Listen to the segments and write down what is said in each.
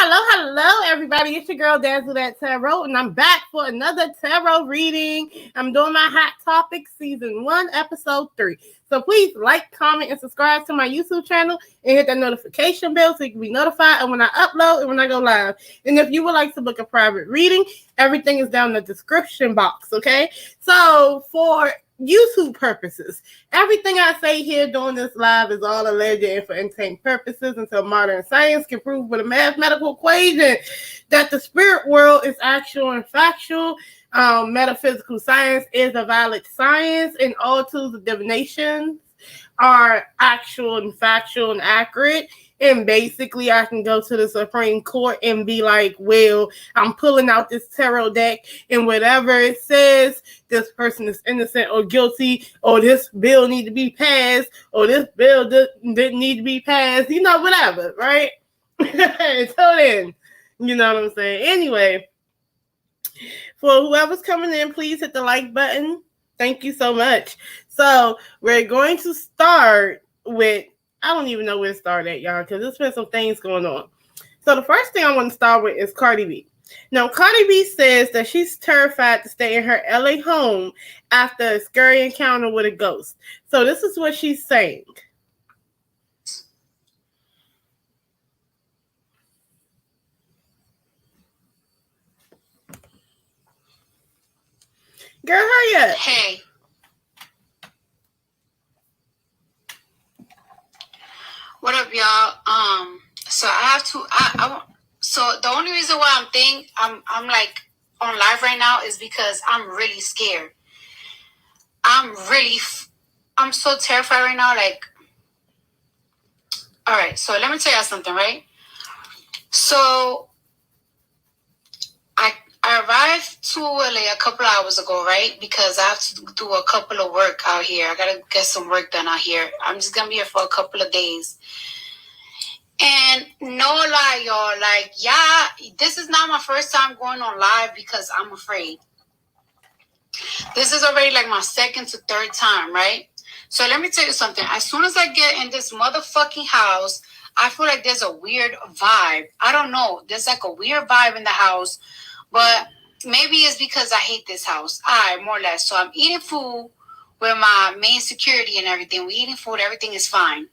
Hello, everybody. It's your girl, DAZZLE, and I'm back for another tarot reading. I'm doing my Hot Topic Season 1, Episode 3. So please like, comment, and subscribe to my YouTube channel and hit that notification bell so you can be notified of when I upload and when I go live. And if you would like to book a private reading, everything is down in the description box, okay? So for YouTube purposes, everything I say here during this live is all alleged and for entertainment purposes until modern science can prove with a mathematical equation that the spirit world is actual and factual. Metaphysical science is a valid science, and all tools of divination are actual and factual and accurate. And basically, I can go to the Supreme Court and be like, well, I'm pulling out this tarot deck, and whatever it says, this person is innocent or guilty, or this bill need to be passed, or this bill didn't need to be passed, you know, whatever, right? Until then, you know what I'm saying? Anyway, for whoever's coming in, please hit the like button. Thank you so much. So we're going to start with, I don't even know where to start at, y'all, because there's been some things going on. So the first thing I want to start with is Cardi B. Now, Cardi B says that she's terrified to stay in her LA home after a scary encounter with a ghost. So this is what she's saying. Girl, hurry up. Hey. What up, y'all? So I have to. So the only reason why I'm like on live right now is because I'm really scared. I'm so terrified right now. Like, all right. So let me tell y'all something, right? So I arrived to LA a couple of hours ago, right? Because I have to do a couple of work out here. I gotta get some work done out here. I'm just gonna be here for a couple of days. And no lie, y'all, like, yeah, this is not my first time going on live because I'm afraid. This is already like my second to third time, right? So let me tell you something. As soon as I get in this motherfucking house, I feel like there's a weird vibe. I don't know. There's like a weird vibe in the house, but maybe it's because I hate this house. More or less. So I'm eating food with my main security and everything. We're eating food. Everything is fine.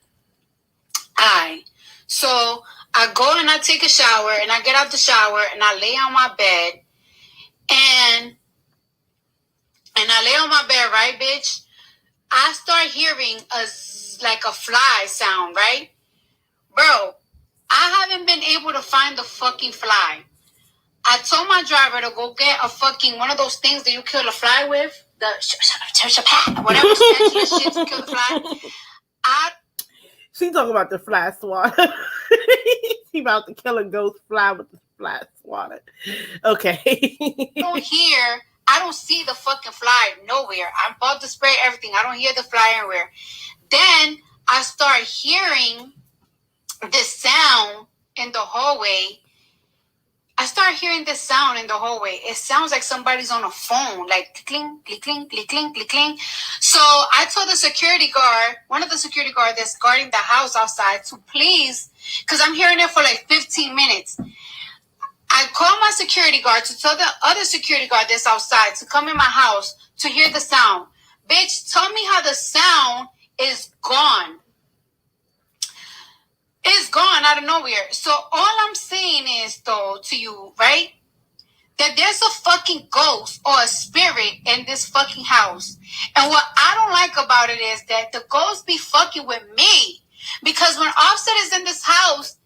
So I go and I take a shower and I get out the shower and I lay on my bed and I lay on my bed, right, bitch? I start hearing like a fly sound, right? Bro, I haven't been able to find the fucking fly. I told my driver to go get a fucking one of those things that you kill a fly with. The whatever shit to kill the fly. She talking about the fly swatter. She about to kill a ghost fly with the fly swatter. Okay. I don't see the fucking fly nowhere. I'm about to spray everything. I don't hear the fly anywhere. Then I start hearing this sound in the hallway. It sounds like somebody's on a phone, like cling, cling, cling, cling, cling, cling, cling. So I told the security guard, one of the security guards that's guarding the house outside, to please, because I'm hearing it for like 15 minutes. I called my security guard to tell the other security guard that's outside to come in my house to hear the sound. Bitch, tell me how the sound is gone. It's gone out of nowhere. So all I'm saying is, though, to you, right, that there's a fucking ghost or a spirit in this fucking house. And what I don't like about it is that the ghost be fucking with me. Because when Offset is in this house,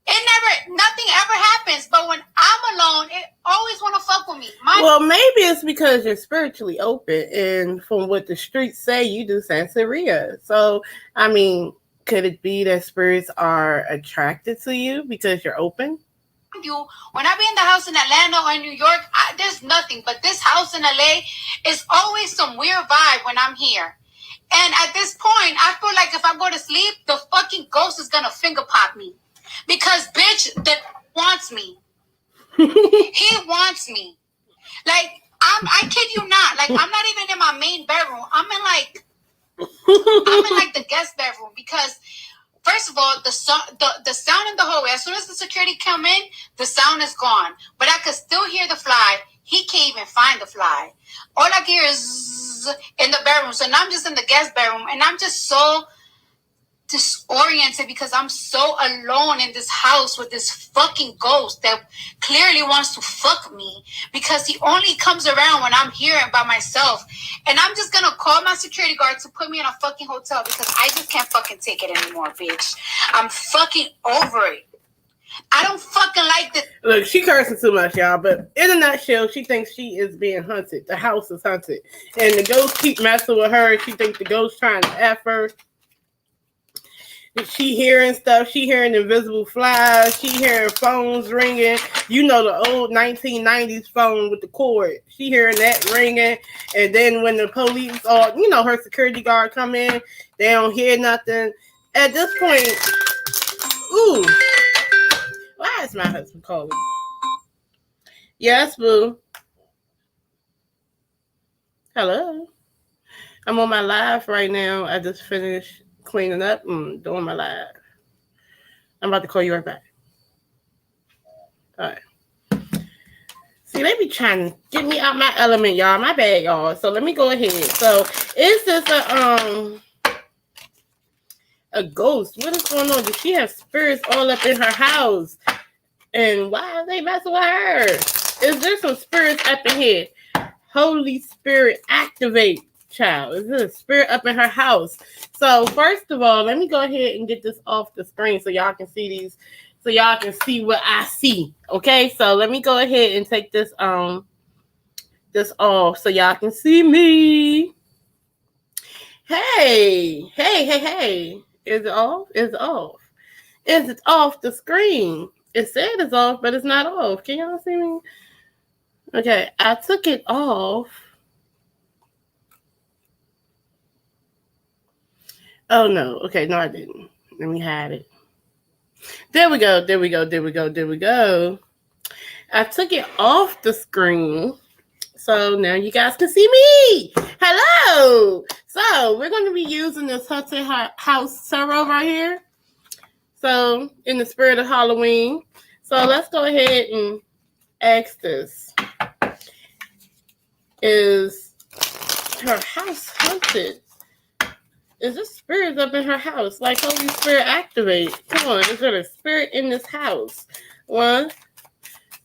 nothing ever happens. But when I'm alone, it always want to fuck with me. Well, maybe it's because you're spiritually open. And from what the streets say, you do Santeria. So, I mean, could it be that spirits are attracted to you because you're open? When I be in the house in Atlanta or in New York, there's nothing. But this house in LA is always some weird vibe when I'm here. And at this point, I feel like if I go to sleep, the fucking ghost is going to finger pop me. Because, bitch, that wants me. He wants me. Like, I kid you not. Like, I'm not even in my main bedroom. I'm in, like, the guest bedroom. Because First of all, the sound in the hallway, as soon as the security come in, the sound is gone. But I could still hear the fly. He can't even find the fly. All I hear is in the bedroom. So now I'm just in the guest bedroom, and I'm just so disoriented because I'm so alone in this house with this fucking ghost that clearly wants to fuck me, because he only comes around when I'm here and by myself. And I'm just gonna call my security guard to put me in a fucking hotel because I just can't fucking take it anymore, bitch. I'm fucking over it. I don't fucking like this. Look, she cursing too much, y'all. But in a nutshell, she thinks she is being hunted. The house is hunted, and the ghost keep messing with her. She thinks the ghost trying to F her. She hearing stuff. She hearing invisible flies. She hearing phones ringing. You know, the old 1990s phone with the cord. She hearing that ringing. And then when the police or, you know, her security guard come in, they don't hear nothing. At this point, ooh, why is my husband calling? Yes, boo. Hello. I'm on my live right now. I just finished cleaning up and doing my live. I'm about to call you right back. All right. See, they be trying to get me out my element, y'all. My bad, y'all. So let me go ahead. So is this a ghost? What is going on? Does she have spirits all up in her house? And why are they messing with her? Is there some spirits up in here? Holy Spirit, activate, child. Is there a spirit up in her house? So first of all, let me go ahead and get this off the screen so y'all can see these, so y'all can see what I see. Okay, so let me go ahead and take this this off so y'all can see me. Hey. Is it off? Is it off? Is it off the screen? It said it's off, but it's not off. Can y'all see me? Okay, I took it off. Oh, no. Okay, no, I didn't. Let me hide it. There we go. I took it off the screen. So now you guys can see me. Hello. So we're going to be using this Haunted House Tarot right here. So in the spirit of Halloween. So let's go ahead and ask this. Is her house haunted? Is there spirits up in her house? Like Holy Spirit activate. Come on, is there a spirit in this house? 1,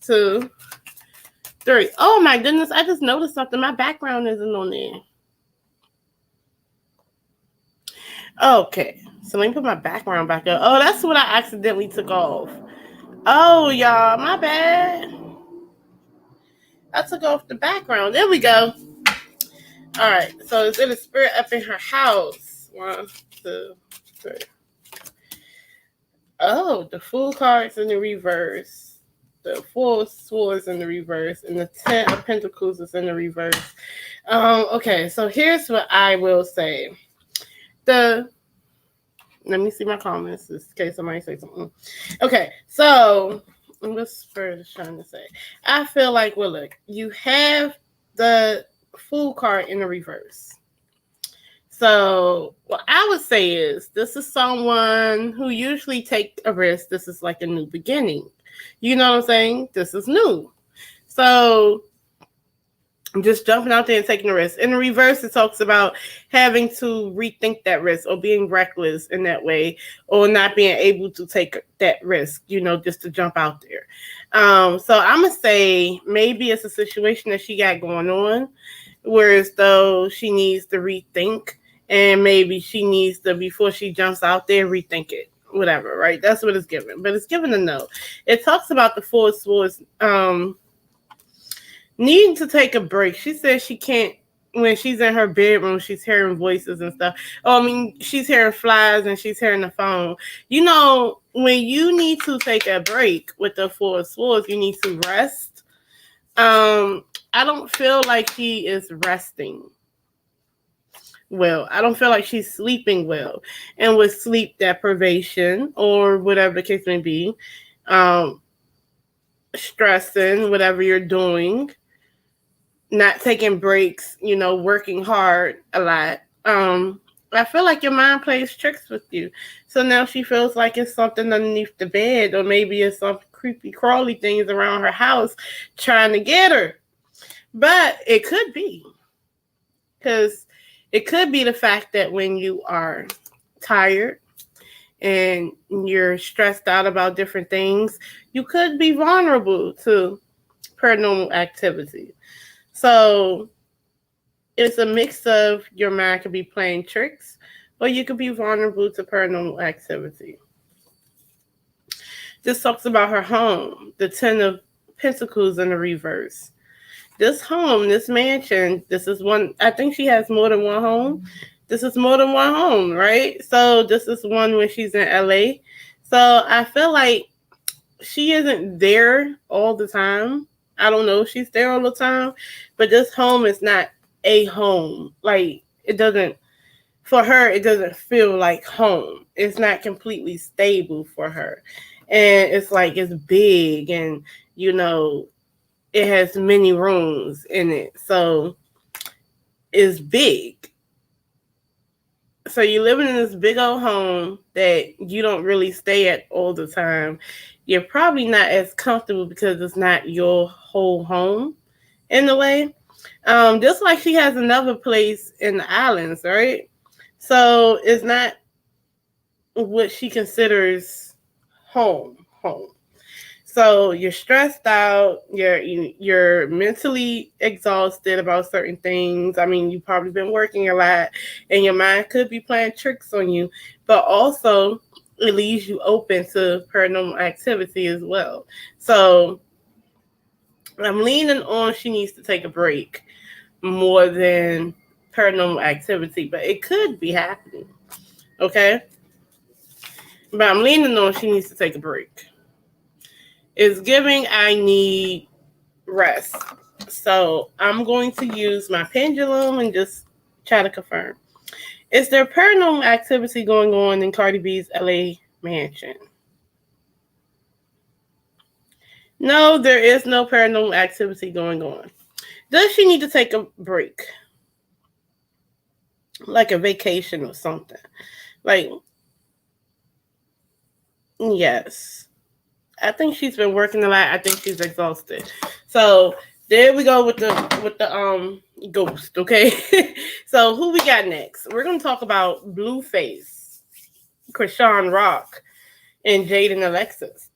2, 3. Oh my goodness, I just noticed something. My background isn't on there. Okay, so let me put my background back up. Oh, that's what I accidentally took off. Oh, y'all, my bad. I took off the background. There we go. All right, so is there a spirit up in her house? 1, 2, 3. Oh, the Fool card's in the reverse. The 4 of Swords in the reverse. And the 10 of Pentacles is in the reverse. Okay, so here's what I will say. Let me see my comments in case somebody say something. Okay, so what Spirit is trying to say? I feel like, well, look, you have the Fool card in the reverse. So what I would say is this is someone who usually take a risk. This is like a new beginning. You know what I'm saying? This is new. So I'm just jumping out there and taking a risk. In the reverse, it talks about having to rethink that risk or being reckless in that way or not being able to take that risk, you know, just to jump out there. So I'm going to say maybe it's a situation that she got going on, whereas though she needs to rethink and maybe she needs to, before she jumps out there, rethink it. Whatever, right? That's what it's given. But it's given a no. It talks about the 4 of Swords needing to take a break. She says she can't, when she's in her bedroom, she's hearing voices and stuff. Oh, I mean, she's hearing flies and she's hearing the phone. You know, when you need to take a break with the 4 of Swords, you need to rest. I don't feel like she is resting well. I don't feel like she's sleeping well. And with sleep deprivation or whatever the case may be, stressing, whatever you're doing, not taking breaks, you know, working hard a lot. I feel like your mind plays tricks with you. So now she feels like it's something underneath the bed, or maybe it's some creepy crawly things around her house trying to get her. But it could be. Because it could be the fact that when you are tired and you're stressed out about different things, you could be vulnerable to paranormal activity. So it's a mix of your mind could be playing tricks, or you could be vulnerable to paranormal activity. This talks about her home, the Ten of Pentacles in the reverse. This home, this mansion, this is one, I think she has more than one home. This is more than one home, right? So this is one when she's in LA. So I feel like she isn't there all the time. I don't know if she's there all the time, but this home is not a home. Like, it doesn't, for her, it doesn't feel like home. It's not completely stable for her. And it's like, it's big, and, you know, it has many rooms in it. So it's big. So you're living in this big old home that you don't really stay at all the time. You're probably not as comfortable because it's not your whole home in a way. Just like she has another place in the islands, right? So it's not what she considers home. So you're stressed out, you're mentally exhausted about certain things. I mean, you've probably been working a lot, and your mind could be playing tricks on you, but also it leaves you open to paranormal activity as well. So I'm leaning on she needs to take a break more than paranormal activity, but it could be happening. Okay? But I'm leaning on she needs to take a break. It's giving I need rest. So I'm going to use my pendulum and just try to confirm. Is there paranormal activity going on in Cardi B's LA mansion? No, there is no paranormal activity going on. Does she need to take a break? Like a vacation or something? Like, yes. I think she's been working a lot. I think she's exhausted. So there we go with the ghost. Okay. So who we got next? We're gonna talk about Blueface, Chrisean Rock, and Jaidyn Alexis.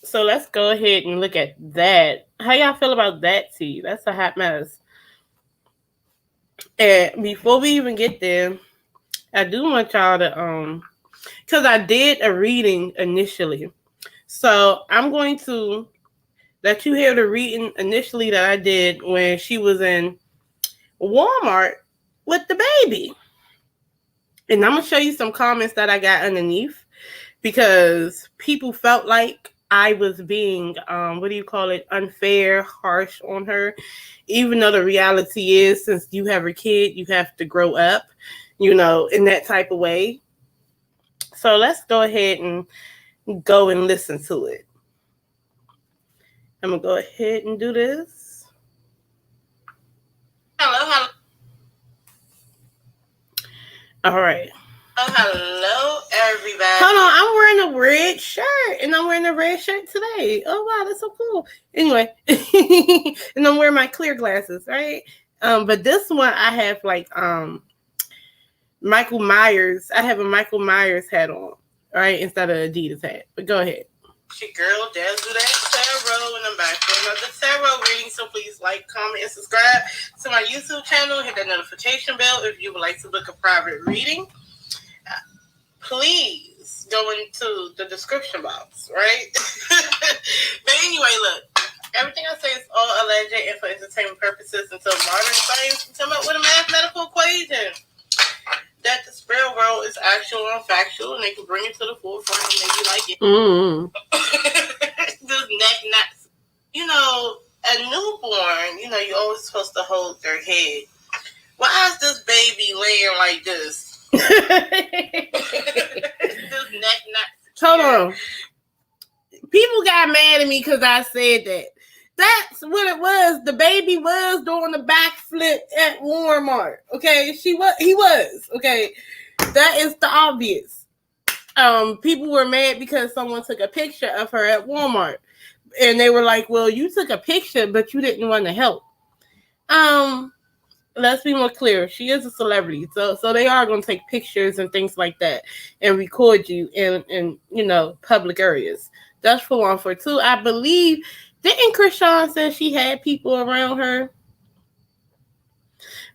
So let's go ahead and look at that. How y'all feel about that tea? That's a hot mess. And before we even get there, I do want y'all to because I did a reading initially. So I'm going to let you hear the reading initially that I did when she was in Walmart with the baby. And I'm going to show you some comments that I got underneath because people felt like I was being, unfair, harsh on her. Even though the reality is, since you have a kid, you have to grow up, in that type of way. So let's go ahead and go and listen to it. I'm going to go ahead and do this. Hello. All right. Hello, everybody. Hold on, I'm wearing a red shirt, and I'm wearing a red shirt today. Oh, wow, that's so cool. Anyway, and I'm wearing my clear glasses, right? But this one, I have, Michael Myers. I have a Michael Myers hat on, right, instead of Adidas hat. But go ahead. It's your girl, Dazzle That Tarot, and I'm back for another tarot reading. So please like, comment, and subscribe to my YouTube channel. Hit that notification bell if you would like to book a private reading. Please go into the description box, right? But anyway, look. Everything I say is all alleged and for entertainment purposes until modern science can come up with a mathematical equation that the spirit world is actual and factual, and they can bring it to the forefront and make you like it. This neck nuts. A newborn, you're always supposed to hold their head. Why is this baby laying like this? This neck nuts. Hold on. People got mad at me because I said that. That's what it was. The baby was doing the backflip at Walmart. Okay, he was. Okay, that is the obvious. People were mad because someone took a picture of her at Walmart, and they were like, "Well, you took a picture, but you didn't want to help." Let's be more clear. She is a celebrity, so they are going to take pictures and things like that and record you in public areas. That's for one. For two, I believe, didn't Chrisean say she had people around her?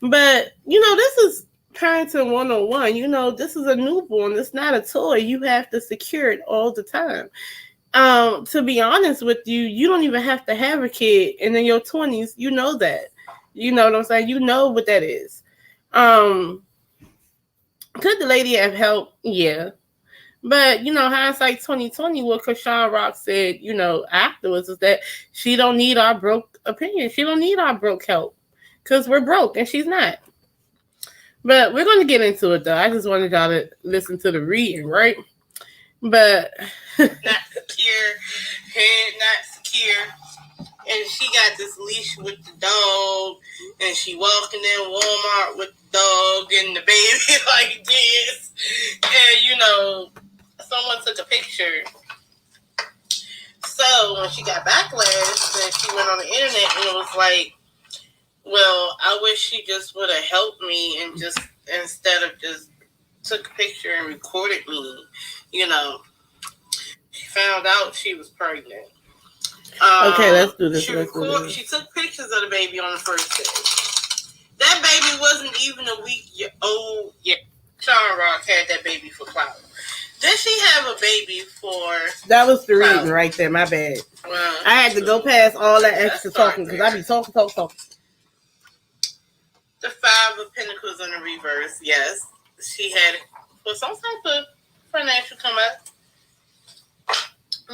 But this is parenting 101. This is a newborn. It's not a toy. You have to secure it all the time. To be honest with you, you don't even have to have a kid, and in your 20s, you know that. You know what I'm saying? You know what that is. Could the lady have helped? Yeah. But, hindsight 2020, what Chrisean Rock said, afterwards is that she don't need our broke opinion. She don't need our broke help because we're broke and she's not. But we're going to get into it, though. I just wanted y'all to listen to the reading, right? But not secure, head not secure. And she got this leash with the dog, and she walking in Walmart with the dog and the baby like this. And, someone took a picture. So when she got backlash, then she went on the internet and it was like, well, I wish she just would have helped me and just instead of just took a picture and recorded me. She found out she was pregnant. Okay, let's do this. She took pictures of the baby on the first day. That baby wasn't even a week old yet. Sean Rock had that baby for clout. Did she have a baby for... That was the reading right there. My bad. Well, I had to go past all that extra talking because I be talking. The Five of Pentacles in the reverse. Yes, she had it for some type of financial come up.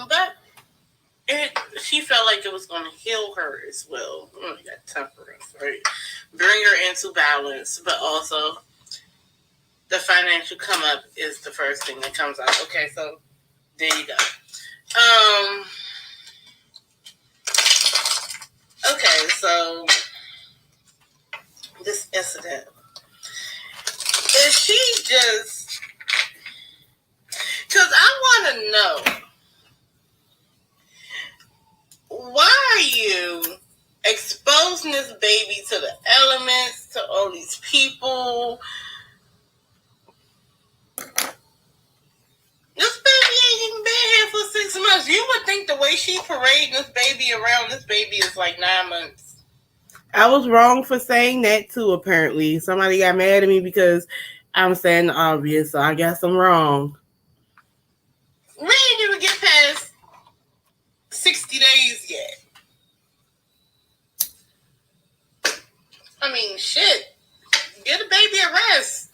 But she felt like it was going to heal her as well. You got temperance, right? Bring her into balance, but also the financial come up is the first thing that comes out. Okay, so there you go. Okay, so this incident. Is she just... Because I want to know, why are you exposing this baby to the elements, to all these people? This baby ain't even been here for 6 months. You would think the way she parading this baby around, this baby is like 9 months. I was wrong for saying that too, apparently. Somebody got mad at me because I'm saying the obvious, so I guess I'm wrong. We ain't even get past 60 days yet. I mean, shit. Get a baby a rest.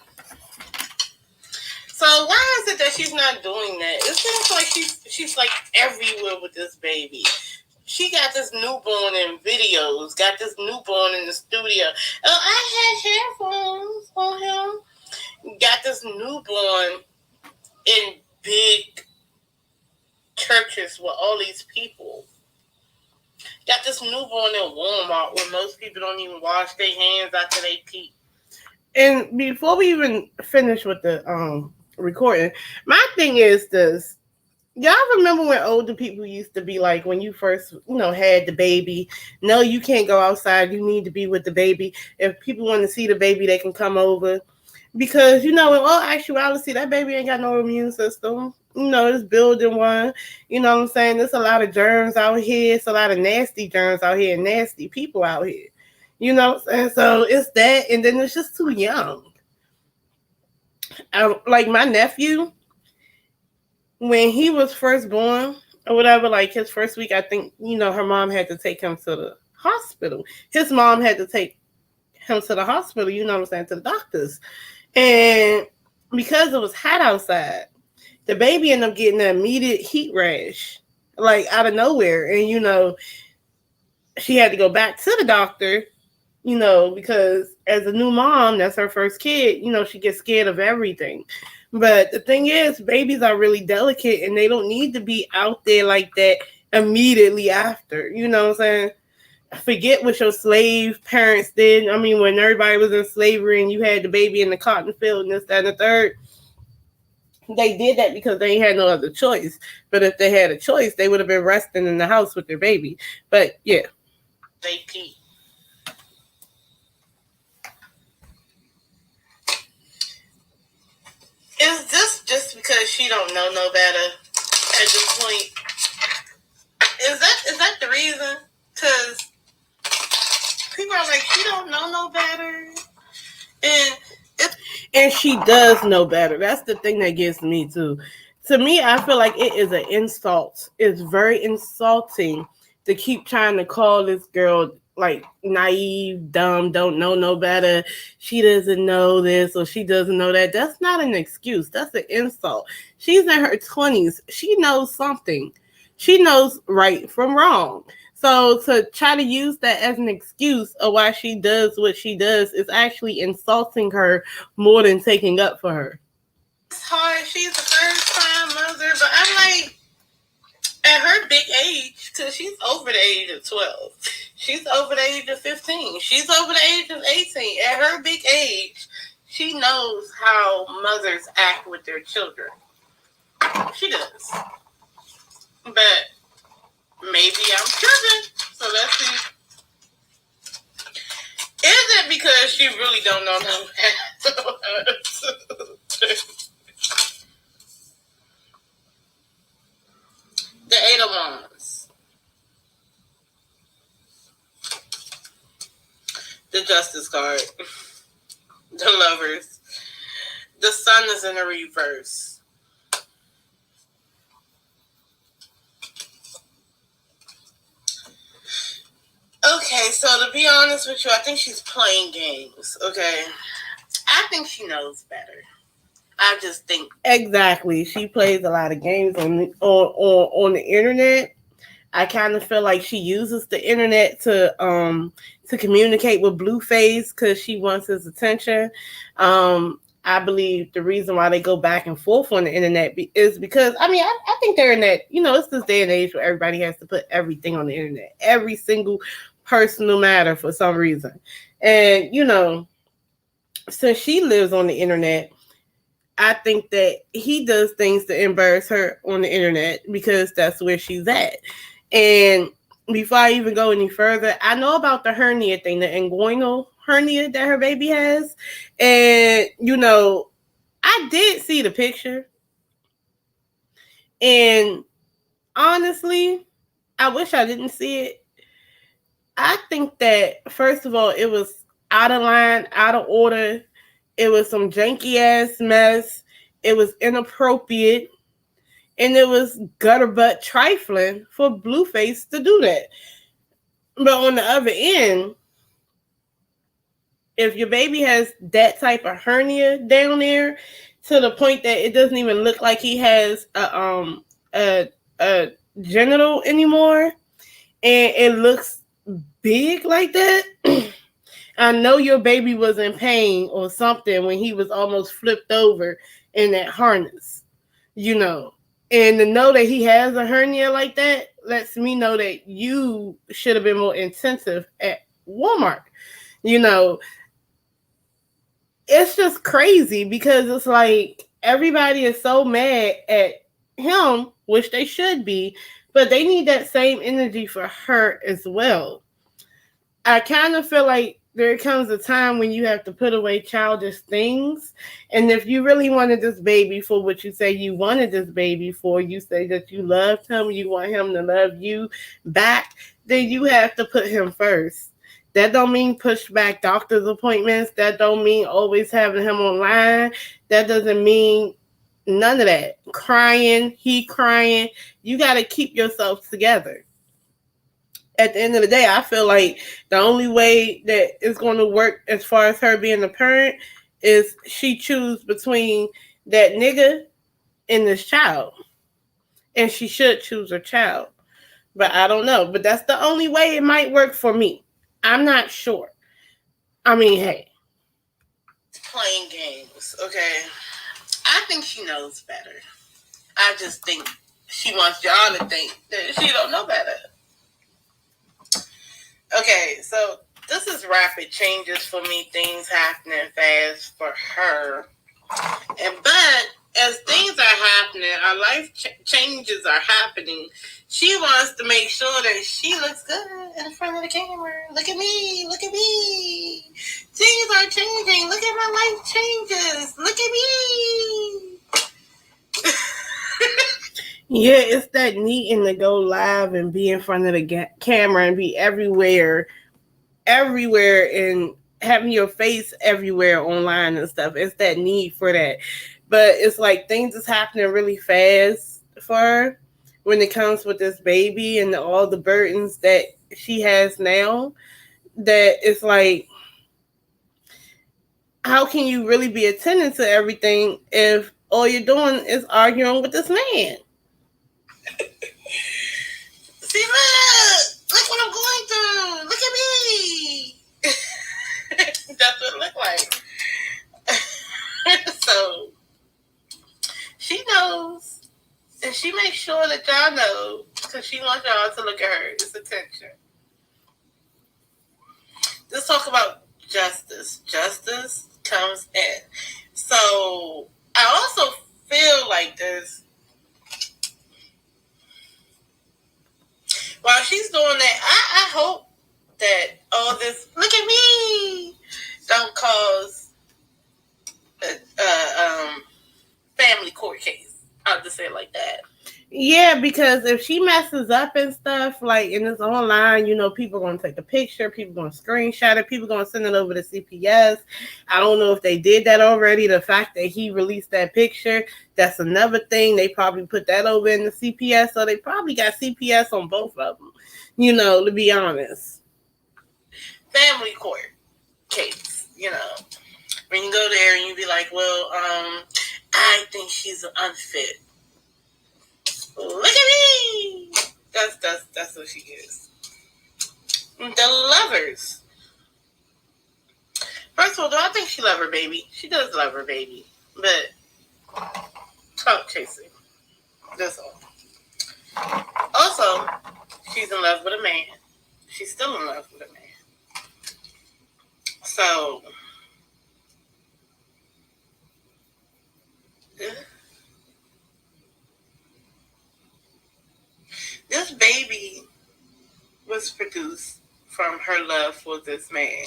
So why is it that she's not doing that? It seems like she's like everywhere with this baby. She got this newborn in videos, got this newborn in the studio. Oh, I had headphones on him. Got this newborn in big churches with all these people. Got this newborn in Walmart where most people don't even wash their hands after they pee. And before we even finish with the recording, my thing is this. Y'all remember when older people used to be like, when you first, had the baby, no, you can't go outside. You need to be with the baby. If people want to see the baby, they can come over. Because, in all actuality, that baby ain't got no immune system. It's building one. You know what I'm saying? There's a lot of germs out here. It's a lot of nasty germs out here and nasty people out here. You know what I'm saying? So it's that, and then it's just too young. Like my nephew, when he was first born or whatever, like his first week, I think, her mom had to take him to the hospital. His mom had to take him to the hospital, to the doctors. And because it was hot outside, the baby ended up getting an immediate heat rash, like out of nowhere. And, she had to go back to the doctor, because as a new mom, that's her first kid, she gets scared of everything. But the thing is, babies are really delicate and they don't need to be out there like that immediately after. You know what I'm saying? forget what your slave parents did. I mean, when everybody was in slavery and you had the baby in the cotton field and this, that, and the third, they did that because they had no other choice. But if they had a choice, they would have been resting in the house with their baby. But yeah. They pee. Is this just because she don't know no better at this point? Is that the reason? Because people are like, she don't know no better. And she does know better. That's the thing that gets me too. To me, I feel like it is an insult. It's very insulting to keep trying to call this girl like naive, dumb, don't know no better. She doesn't know this or she doesn't know that. That's not an excuse. That's an insult. She's in her 20s. She knows something. She knows right from wrong. So to try to use that as an excuse of why she does what she does is actually insulting her more than taking up for her. It's hard. She's a first-time mother, but I'm like, at her big age, because she's over the age of 12. She's over the age of 15. She's over the age of 18. At her big age, she knows how mothers act with their children. She does. But maybe I'm tripping. So let's see. Is it because she really don't know no The Eight of Wands. The Justice card. The Lovers. The Sun is in a reverse. Okay, so to be honest with you, I think she's playing games, okay? I think she knows better. I just think exactly. She plays a lot of games on the internet. I kind of feel like she uses the internet to communicate with Blueface because she wants his attention. I believe the reason why they go back and forth on the internet is because, I mean, I think they're in that, it's this day and age where everybody has to put everything on the internet, every single personal matter for some reason. And, since she lives on the internet, I think that he does things to embarrass her on the internet because that's where she's at. And before I even go any further, I know about the hernia thing, the inguinal hernia that her baby has. And, I did see the picture. And honestly, I wish I didn't see it. I think that, first of all, it was out of line, out of order. It was some janky ass mess. It was inappropriate. And it was gutter butt trifling for Blueface to do that. But on the other end, if your baby has that type of hernia down there to the point that it doesn't even look like he has a genital anymore, and it looks big like that, I know your baby was in pain or something when he was almost flipped over in that harness, And to know that he has a hernia like that lets me know that you should have been more intensive at Walmart. It's just crazy because it's like everybody is so mad at him, which they should be, but they need that same energy for her as well. I kind of feel like there comes a time when you have to put away childish things. And if you really wanted this baby for what you say you wanted this baby for, you say that you loved him, you want him to love you back, then you have to put him first. That don't mean push back doctor's appointments. That don't mean always having him online. That doesn't mean none of that. Crying, he crying. You got to keep yourself together. At the end of the day, I feel like the only way that it's going to work as far as her being a parent is she choose between that nigga and this child. And she should choose her child. But I don't know. But that's the only way it might work for me. I'm not sure. I mean, hey. Playing games, okay? I think she knows better. I just think she wants y'all to think that she don't know better. Okay, so this is rapid changes for me, things happening fast for her. But as things are happening, our life changes are happening. She wants to make sure that she looks good in front of the camera. Look at me, look at me. Things are changing. Look at my life changes. Look at me. Yeah, it's that needing to go live and be in front of the camera and be everywhere, and having your face everywhere online and stuff. It's that need for that. But it's like things is happening really fast for her when it comes with this baby and all the burdens that she has now, that it's like, how can you really be attending to everything if all you're doing is arguing with this man? See, look what I'm going through. Look at me. That's what it looked like. So she knows, and she makes sure that y'all know, because she wants y'all to look at her. It's attention. Let's talk about justice. Justice comes in. So I also feel like this. While she's doing that, I hope that all this, look at me, don't cause a family court case. I'll just say it like that. Yeah, because if she messes up and stuff, like, and it's online, people are going to take a picture, people are going to screenshot it, people are going to send it over to CPS. I don't know if they did that already. The fact that he released that picture, that's another thing. They probably put that over in the CPS, so they probably got CPS on both of them, to be honest. Family court case, when you go there and you be like, well, I think she's unfit. Look at me. That's what she is. The lovers. First of all, do I think she love her baby? She does love her baby, but clout chasing. That's all. Also, she's in love with a man. She's still in love with a man. So, this baby was produced from her love for this man.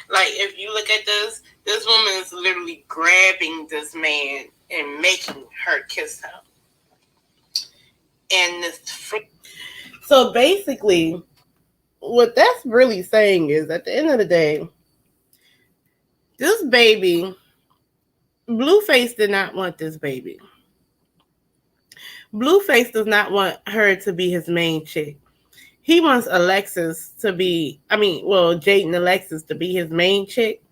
Like, if you look at this woman is literally grabbing this man and making her kiss him. And so basically, what that's really saying is, at the end of the day, this baby, Blueface did not want this baby. Blueface does not want her to be his main chick. He wants Alexis to be, Jaidyn Alexis to be his main chick,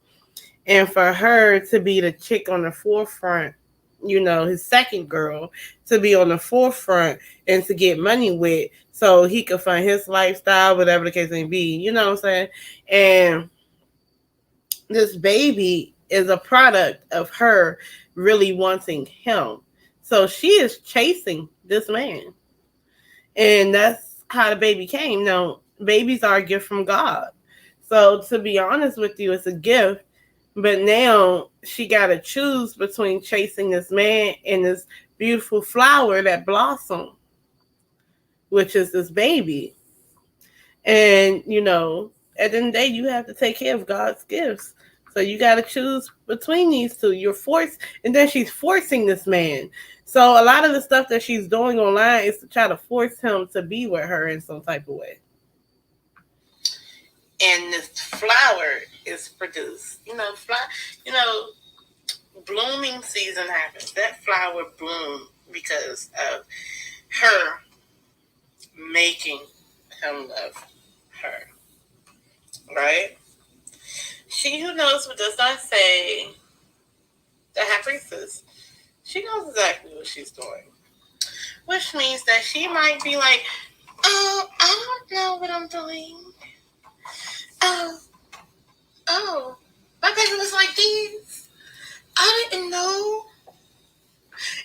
and for her to be the chick on the forefront, his second girl, to be on the forefront and to get money with, so he could fund his lifestyle, whatever the case may be, you know what I'm saying? And this baby is a product of her really wanting him. So she is chasing this man. And that's how the baby came. Now, babies are a gift from God. So to be honest with you, it's a gift. But now she got to choose between chasing this man and this beautiful flower that blossomed, which is this baby. And, at the end of the day, you have to take care of God's gifts. So you got to choose between these two. You're forced, and then she's forcing this man. So a lot of the stuff that she's doing online is to try to force him to be with her in some type of way. And this flower is produced. Blooming season happens. That flower bloomed because of her making him love her. Right? She who knows what does not say, the high priestess, she knows exactly what she's doing. Which means that she might be like, oh, I don't know what I'm doing. Oh, my baby was like this. I didn't know.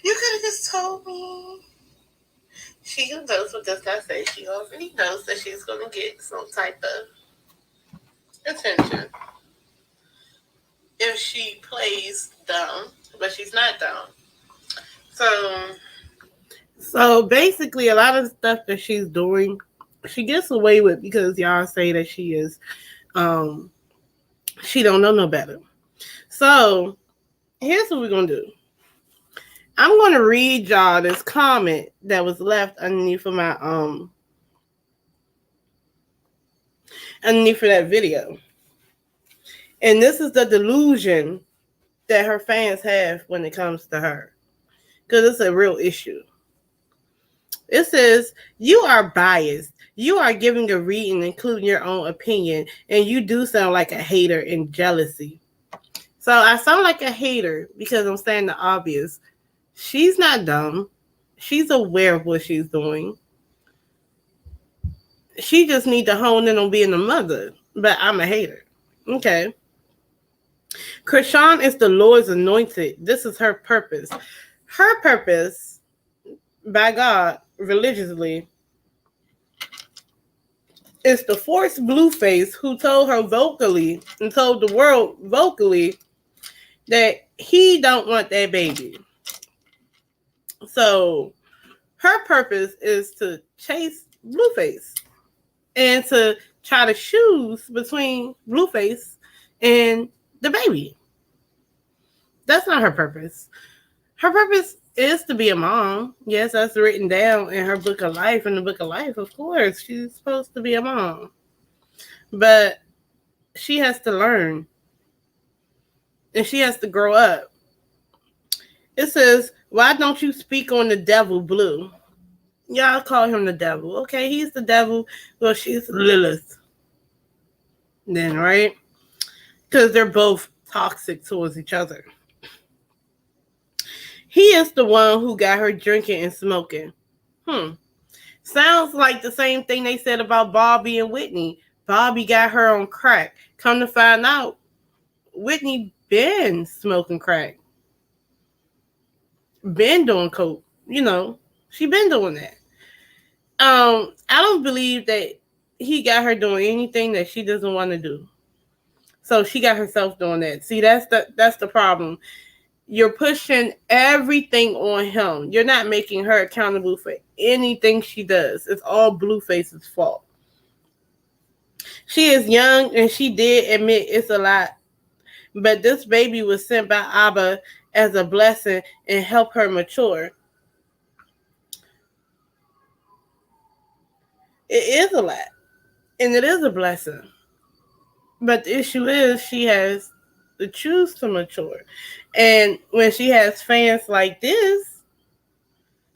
You could have just told me. She who knows what does not say, she already knows that she's going to get some type of attention if she plays dumb, but she's not dumb. So basically, a lot of the stuff that she's doing, she gets away with because y'all say that um, she don't know no better. So here's what we're gonna do. I'm gonna read y'all this comment that was left underneath of my underneath of that video, and this is the delusion that her fans have when it comes to her, because it's a real issue. It says, you are biased. You are giving a reading, including your own opinion, and you do sound like a hater and jealousy. So I sound like a hater because I'm saying the obvious. She's not dumb. She's aware of what she's doing. She just need to hone in on being a mother. But I'm a hater. Okay. Chrisean is the Lord's anointed. This is her purpose. Her purpose, by God, religiously, is to force Blueface, who told her vocally and told the world vocally that he don't want that baby. So her purpose is to chase Blueface and to try to choose between Blueface and the baby. That's not her purpose. Her purpose is to be a mom. Yes, that's written down in her book of life. In the book of life, of course, she's supposed to be a mom. But she has to learn. And she has to grow up. It says, why don't you speak on the devil, Blue? Y'all call him the devil. Okay, he's the devil. Well, she's Lilith. Then, right? Because they're both toxic towards each other. He is the one who got her drinking and smoking. Sounds like the same thing they said about Bobby and Whitney. Bobby got her on crack. Come to find out, Whitney been smoking crack. Been doing coke. You know, she been doing that. I don't believe that he got her doing anything that she doesn't want to do. So she got herself doing that. See, that's the problem. You're pushing everything on him. You're not making her accountable for anything she does. It's all Blueface's fault. She is young and she did admit it's a lot. But this baby was sent by Abba as a blessing and help her mature. It is a lot. And it is a blessing. But the issue is she has to choose to mature. And when she has fans like this,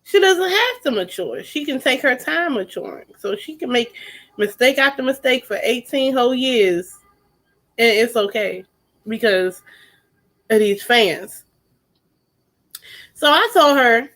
she doesn't have to mature. She can take her time maturing. So she can make mistake after mistake for 18 whole years. And it's okay because of these fans. So I told her,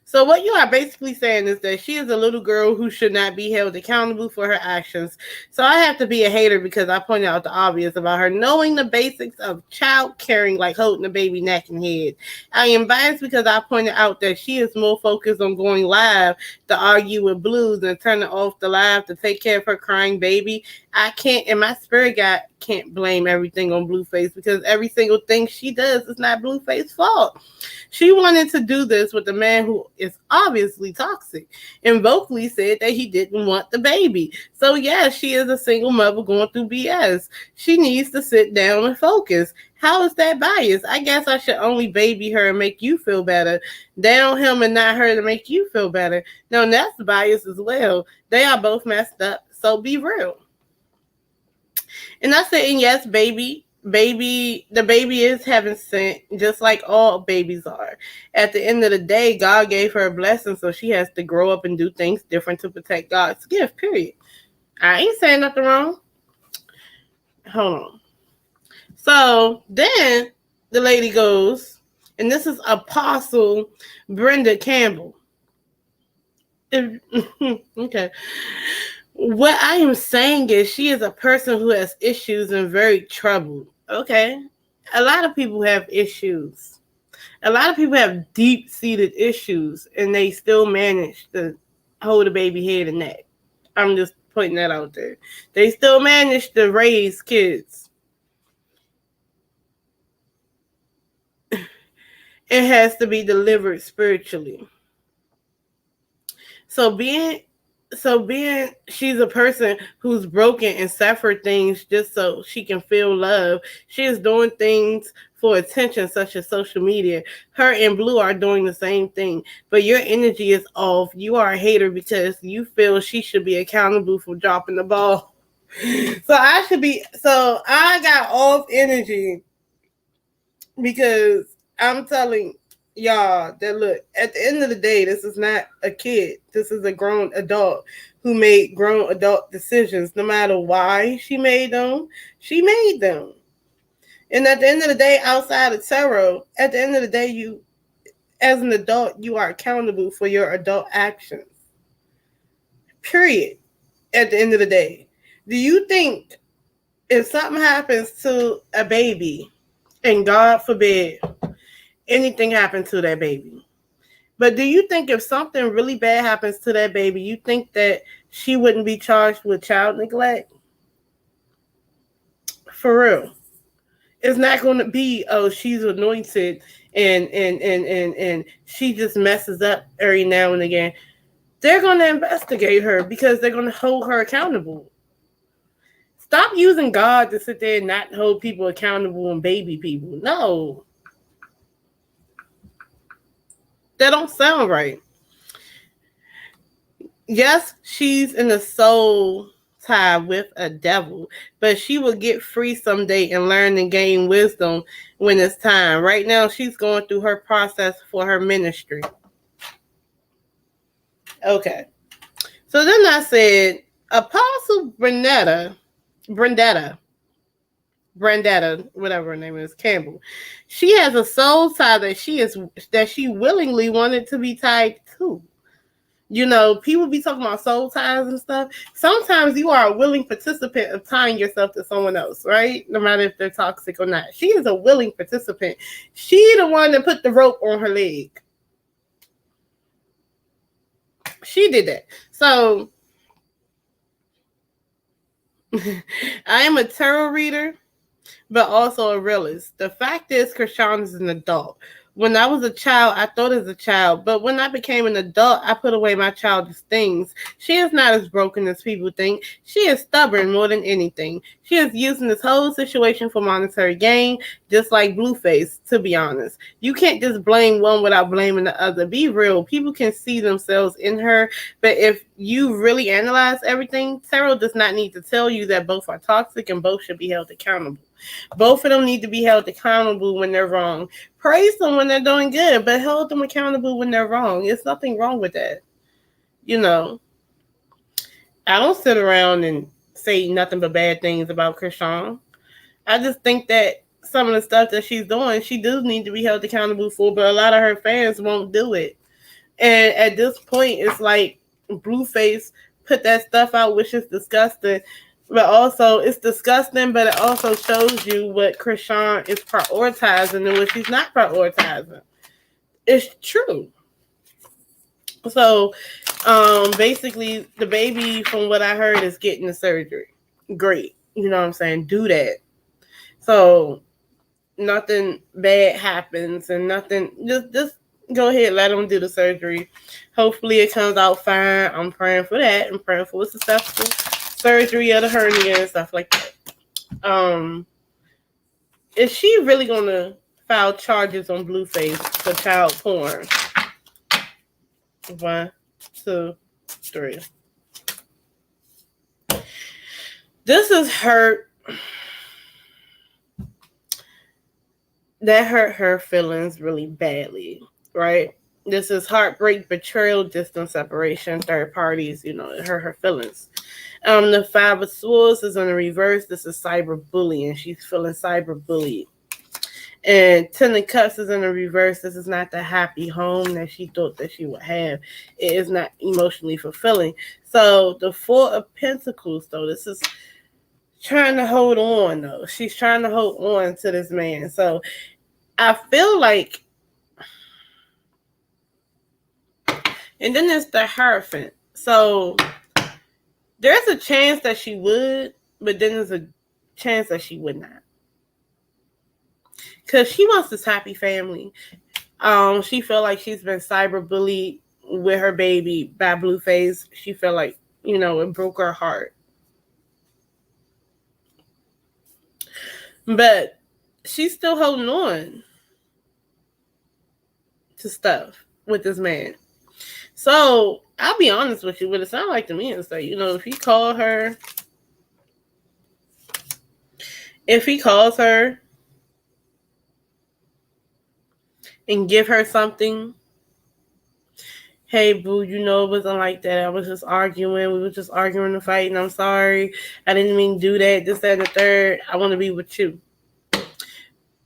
so what you are basically saying is that she is a little girl who should not be held accountable for her actions. So I have to be a hater because I pointed out the obvious about her knowing the basics of child caring, like holding the baby neck and head. I am biased because I pointed out that she is more focused on going live to argue with Blues and turning off the live to take care of her crying baby. I can't, and my spirit guide can't blame everything on Blueface because every single thing she does is not Blueface's fault. She wanted to do this with a man who is obviously toxic and vocally said that he didn't want the baby. So yes, she is a single mother going through BS. She needs to sit down and focus. How is that bias? I guess I should only baby her and make you feel better. Down him and not her to make you feel better. No, that's bias as well. They are both messed up. So be real. And I said, and yes, the baby is heaven sent, just like all babies are. At the end of the day, God gave her a blessing, so she has to grow up and do things different to protect God's gift, period. I ain't saying nothing wrong. Hold on. So then the lady goes, and this is Apostle Brenda Campbell. Okay. What I am saying is she is a person who has issues and very troubled. Okay. A lot of people have issues. A lot of people have deep-seated issues and they still manage to hold a baby head and neck. I'm just putting that out there. They still manage to raise kids. It has to be delivered spiritually. So being she's a person who's broken and suffered things just so she can feel love. She is doing things for attention, such as social media. Her and Blue are doing the same thing, but your energy is off. You are a hater because you feel she should be accountable for dropping the ball. So I got off energy because I'm telling y'all that, look, at the end of the day, this is not a kid. This is a grown adult who made grown adult decisions. No matter why she made them, she made them. And at the end of the day, outside of tarot, at the end of the day, you, as an adult, you are accountable for your adult actions. Period. At the end of the day. Do you think if something happens to a baby, and God forbid anything happens to that baby, but do you think if something really bad happens to that baby, you think that she wouldn't be charged with child neglect? For real. It's not going to be, oh, she's anointed and she just messes up every now and again. They're going to investigate her because they're going to hold her accountable. Stop using God to sit there and not hold people accountable and baby people. No. That don't sound right. Yes, she's in a soul tie with a devil, but she will get free someday and learn and gain wisdom when it's time. Right now, she's going through her process for her ministry. Okay. So then I said, Apostle Brendetta, whatever her name is, Campbell. She has a soul tie that she willingly wanted to be tied to. You know, people be talking about soul ties and stuff. Sometimes you are a willing participant of tying yourself to someone else, right? No matter if they're toxic or not. She is a willing participant. She the one that put the rope on her leg. She did that. So I am a tarot reader, but also a realist. The fact is, Chrisean is an adult. When I was a child, I thought as a child, but when I became an adult, I put away my childish things. She is not as broken as people think. She is stubborn more than anything. She is using this whole situation for monetary gain, just like Blueface, to be honest. You can't just blame one without blaming the other. Be real. People can see themselves in her, but if you really analyze everything, tarot does not need to tell you that both are toxic and both should be held accountable. Both of them need to be held accountable when they're wrong. Praise them when they're doing good, but hold them accountable when they're wrong. There's nothing wrong with that. You know, I don't sit around and say nothing but bad things about Chrisean. I just think that some of the stuff that she's doing, she does need to be held accountable for, but a lot of her fans won't do it. And at this point, it's like Blueface put that stuff out, which is disgusting. But also, it's disgusting, but it also shows you what Chrisean is prioritizing and what she's not prioritizing. It's true. So, basically, the baby, from what I heard, is getting the surgery. Great. You know what I'm saying? Do that. So, nothing bad happens and nothing, just go ahead, let them do the surgery. Hopefully, it comes out fine. I'm praying for that. I'm praying for a successful surgery of the hernia and stuff like that. Is she really gonna file charges on Blueface for child porn? 1, 2, 3. This is hurt. That hurt her feelings really badly, right? This is heartbreak, betrayal, distance, separation, third parties, you know, it hurt her feelings. The 5 of Swords is in the reverse. This is cyberbullying. She's feeling cyberbullied. And 10 of Cups is in the reverse. This is not the happy home that she thought that she would have. It is not emotionally fulfilling. So the 4 of Pentacles, though, this is trying to hold on, though. She's trying to hold on to this man. So I feel like, and then there's the Hierophant. So There's a chance that she would, but then there's a chance that she would not. Because she wants this happy family. She felt like she's been cyberbullied with her baby by Blueface. She felt like, it broke her heart. But she's still holding on to stuff with this man. So I'll be honest with you, what it sounds like to me is that, if he calls her and give her something, hey boo, it wasn't like that. I was just arguing. We were just arguing the fight, and I'm sorry. I didn't mean to do that. This, that, and the third. I want to be with you.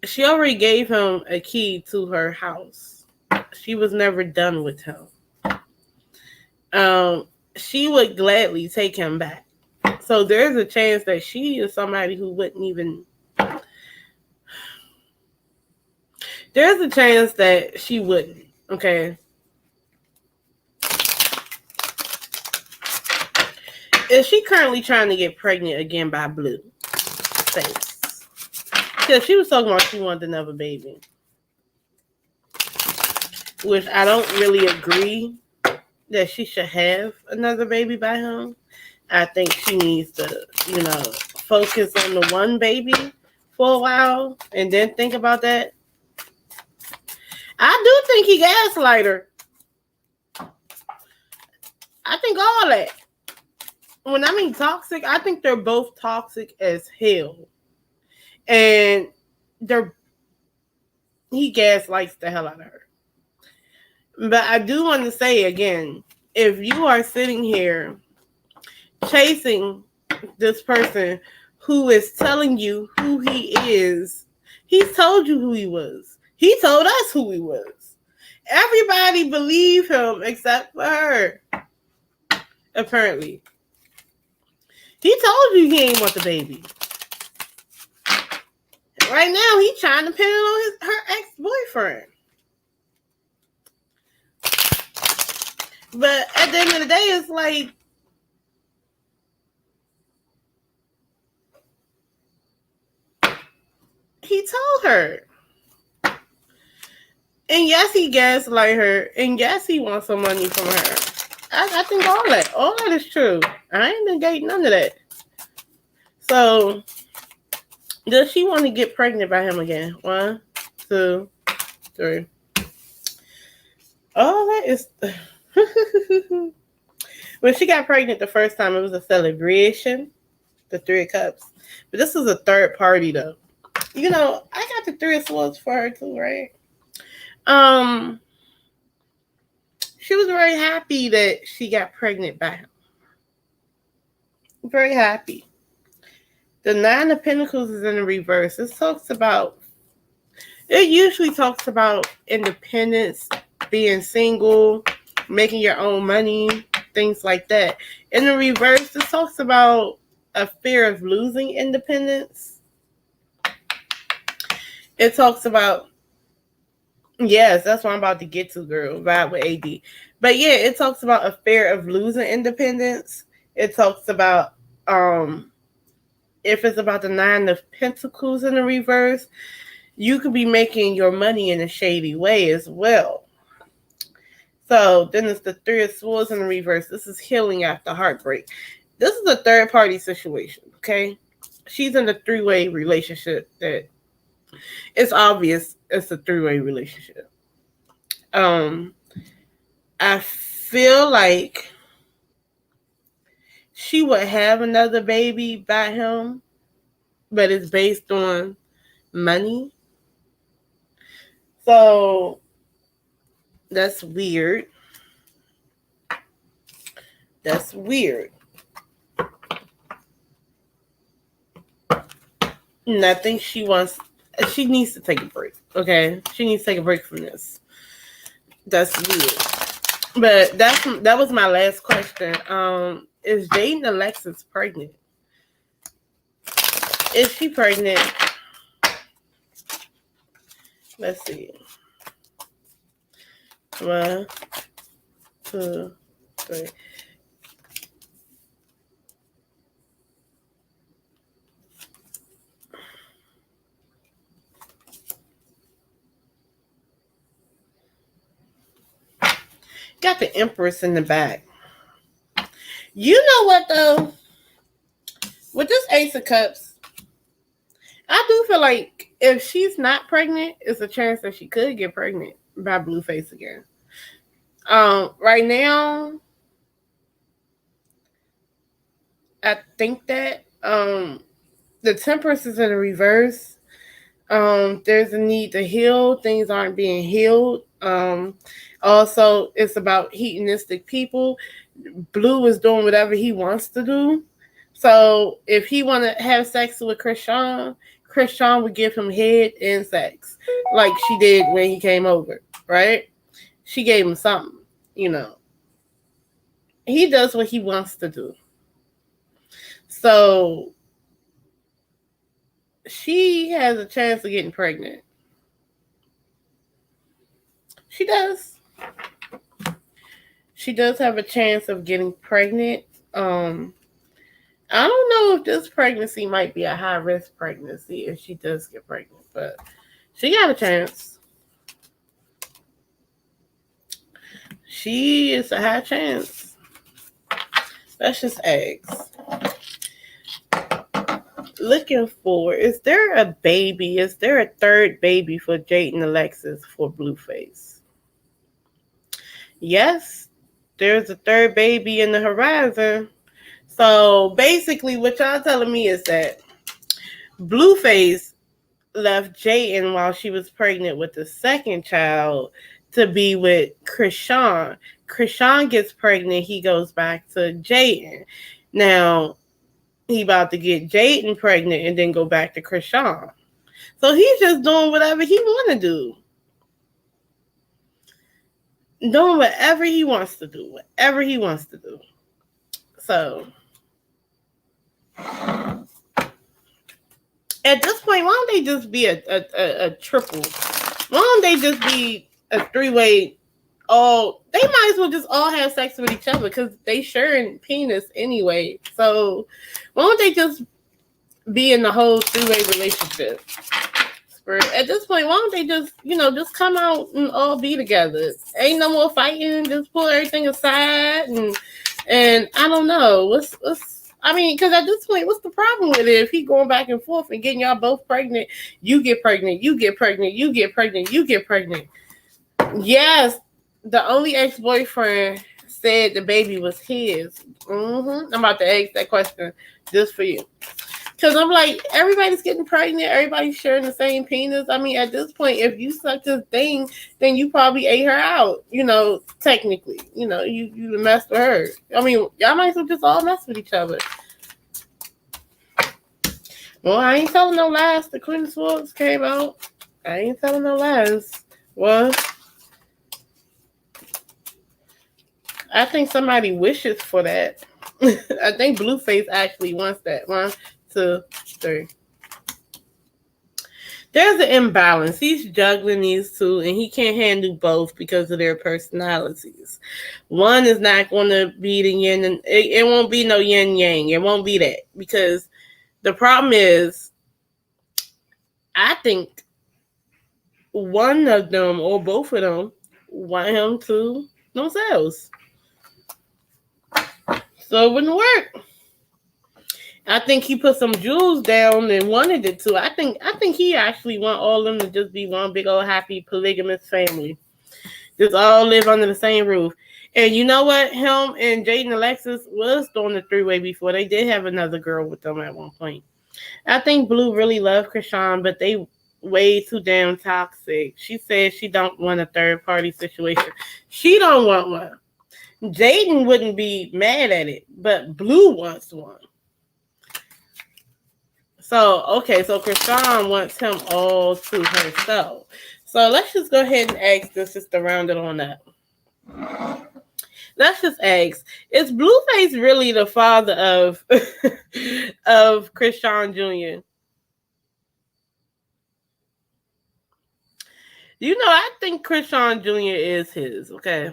She already gave him a key to her house. She was never done with him. She would gladly take him back. So there's a chance that she is somebody who wouldn't even... There's a chance that she wouldn't, okay? Is she currently trying to get pregnant again by Blueface? Because she was talking about she wanted another baby. Which I don't really agree that she should have another baby by him. I think she needs to, focus on the one baby for a while and then think about that. I do think he gaslight her. I think all that. When I mean toxic, I think they're both toxic as hell. And he gaslights the hell out of her. But I do want to say again, if you are sitting here chasing this person who is telling you who he is, he's told you who he was. He told us who he was. Everybody believed him except for her. Apparently. He told you he ain't want the baby. Right now, he's trying to pin it on her ex-boyfriend. But at the end of the day, it's like, he told her. And yes, he gaslight her. And yes, he wants some money from her. I think all that is true. I ain't negating none of that. So, does she want to get pregnant by him again? 1, 2, 3. All that is... When she got pregnant the first time, it was a celebration. The 3 of Cups. But this was a third party, though. I got the 3 of Swords for her, too, right? She was very happy that she got pregnant by him. Very happy. The 9 of Pentacles is in the reverse. It usually talks about independence, being single, making your own money, things like that. In the reverse, it talks about a fear of losing independence. It talks about, yes, that's what I'm about to get to, girl, right with AD. But yeah, it talks about a fear of losing independence. It talks about, if it's about the 9 of Pentacles in the reverse, you could be making your money in a shady way as well. So then it's the 3 of Swords in the reverse. This is healing after heartbreak. This is a third party situation, okay? She's in a 3-way relationship that it's obvious it's a 3-way relationship. I feel like she would have another baby by him, but it's based on money. So that's weird. That's weird. And I think she needs to take a break. Okay? She needs to take a break from this. That's weird. But that was my last question. Is Jaidyn Alexis pregnant? Is she pregnant? Let's see. 1, 2, 3. Got the Empress in the back. You know what though? With this Ace of Cups, I do feel like if she's not pregnant, it's a chance that she could get pregnant by Blueface again. Right now, I think that the Temperance is in the reverse. There's a need to heal. Things aren't being healed. Also, it's about hedonistic people. Blue is doing whatever he wants to do. So if he want to have sex with Chrisean, Chrisean would give him head and sex, like she did when he came over, right? She gave him something, you know. He does what he wants to do. So she has a chance of getting pregnant. She does. She does have a chance of getting pregnant. I don't know if this pregnancy might be a high risk pregnancy if she does get pregnant, but she got a chance. She is a high chance. That's just eggs. Looking for, is there a baby? Is there a third baby for Jaidyn and Alexis for Blueface? Yes, there's a third baby in the horizon. So basically, what y'all telling me is that Blueface left Jaidyn while she was pregnant with the second child to be with Chrisean. Chrisean gets pregnant, he goes back to Jaidyn. Now, he about to get Jaidyn pregnant and then go back to Chrisean. So he's just doing whatever he want to do. Doing whatever he wants to do. Whatever he wants to do. So, at this point, why don't they just be a triple? Why don't they just be a three-way? They might as well just all have sex with each other because they sharing penis anyway. So why don't they just be in the whole three-way relationship? At this point, why don't they just come out and all be together? Ain't no more fighting. Just pull everything aside and I don't know what's. I mean, because at this point, what's the problem with it? If he going back and forth and getting y'all both pregnant, you get pregnant, you get pregnant, you get pregnant, you get pregnant. Yes, the only ex-boyfriend said the baby was his. I'm about to ask that question just for you. Because I'm like, everybody's getting pregnant. Everybody's sharing the same penis. I mean, at this point, if you sucked this thing, then you probably ate her out, technically. You messed with her. I mean, y'all might as well just all mess with each other. Well, I ain't telling no lies. The Queen of Swords came out. I ain't telling no lies. Well, I think somebody wishes for that. I think Blueface actually wants that. 1, 2, 3. There's an imbalance. He's juggling these two, and he can't handle both because of their personalities. One is not going to be the yin, and it won't be no yin yang. It won't be that because the problem is, I think one of them or both of them want him to themselves. So it wouldn't work. I think he put some jewels down and wanted it to. I think he actually want all of them to just be one big old happy polygamous family. Just all live under the same roof. And you know what? Him and Jaidyn and Alexis was doing the three-way before. They did have another girl with them at one point. I think Blue really loved Chrisean, but they way too damn toxic. She said she don't want a third-party situation. She don't want one. Jaidyn wouldn't be mad at it, but Blue wants one. So Chrisean wants him all to herself. So let's just go ahead and ask this just to round it on up. Let's just ask, is Blueface really the father of of Chrisean Jr.? I think Chrisean Jr. is his, okay?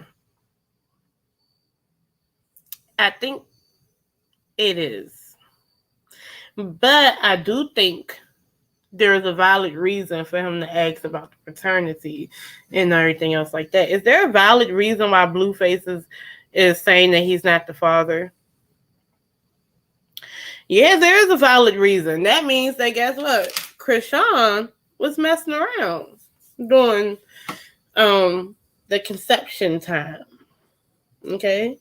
I think it is. But I do think there's a valid reason for him to ask about the paternity and everything else like that. Is there a valid reason why Blueface is saying that he's not the father? Yeah, there is a valid reason. That means that, guess what? Chrisean was messing around during the conception time. Okay?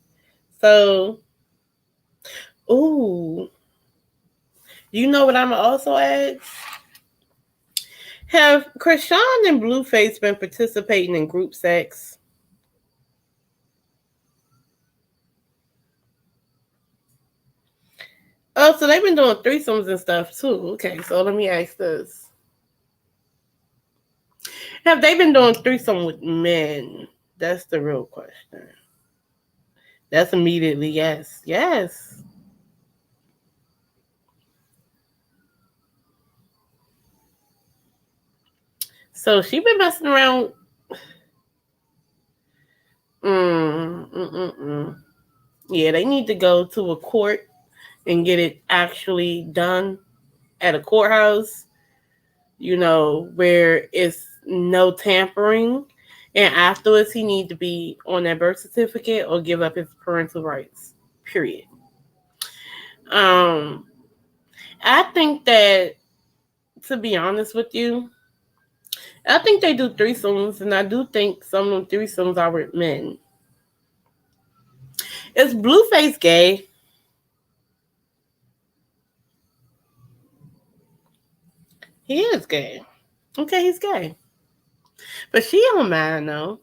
So, ooh. You know what I'm also ask? Have Chrisean and Blueface been participating in group sex? Oh, so they've been doing threesomes and stuff too. Okay, so let me ask this. Have they been doing threesome with men? That's the real question. That's immediately yes. Yes. So she been messing around. Yeah, they need to go to a court and get it actually done at a courthouse, where it's no tampering. And afterwards, he need to be on that birth certificate or give up his parental rights. Period. I think that, to be honest with you, I think they do threesomes, and I do think some of them threesomes are with men. Is Blueface gay? He is gay. Okay, he's gay. But she don't mind, though.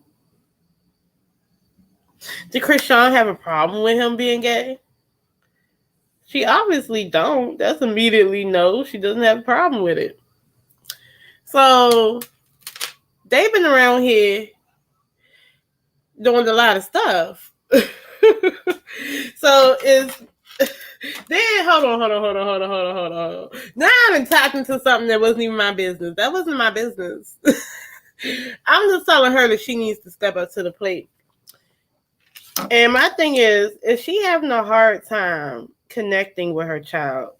Did Chrisean have a problem with him being gay? She obviously don't. That's immediately no. She doesn't have a problem with it. So they've been around here doing a lot of stuff. So is then hold on. Now I'm tapped into something that wasn't even my business. That wasn't my business. I'm just telling her that she needs to step up to the plate. And my thing is she having a hard time connecting with her child?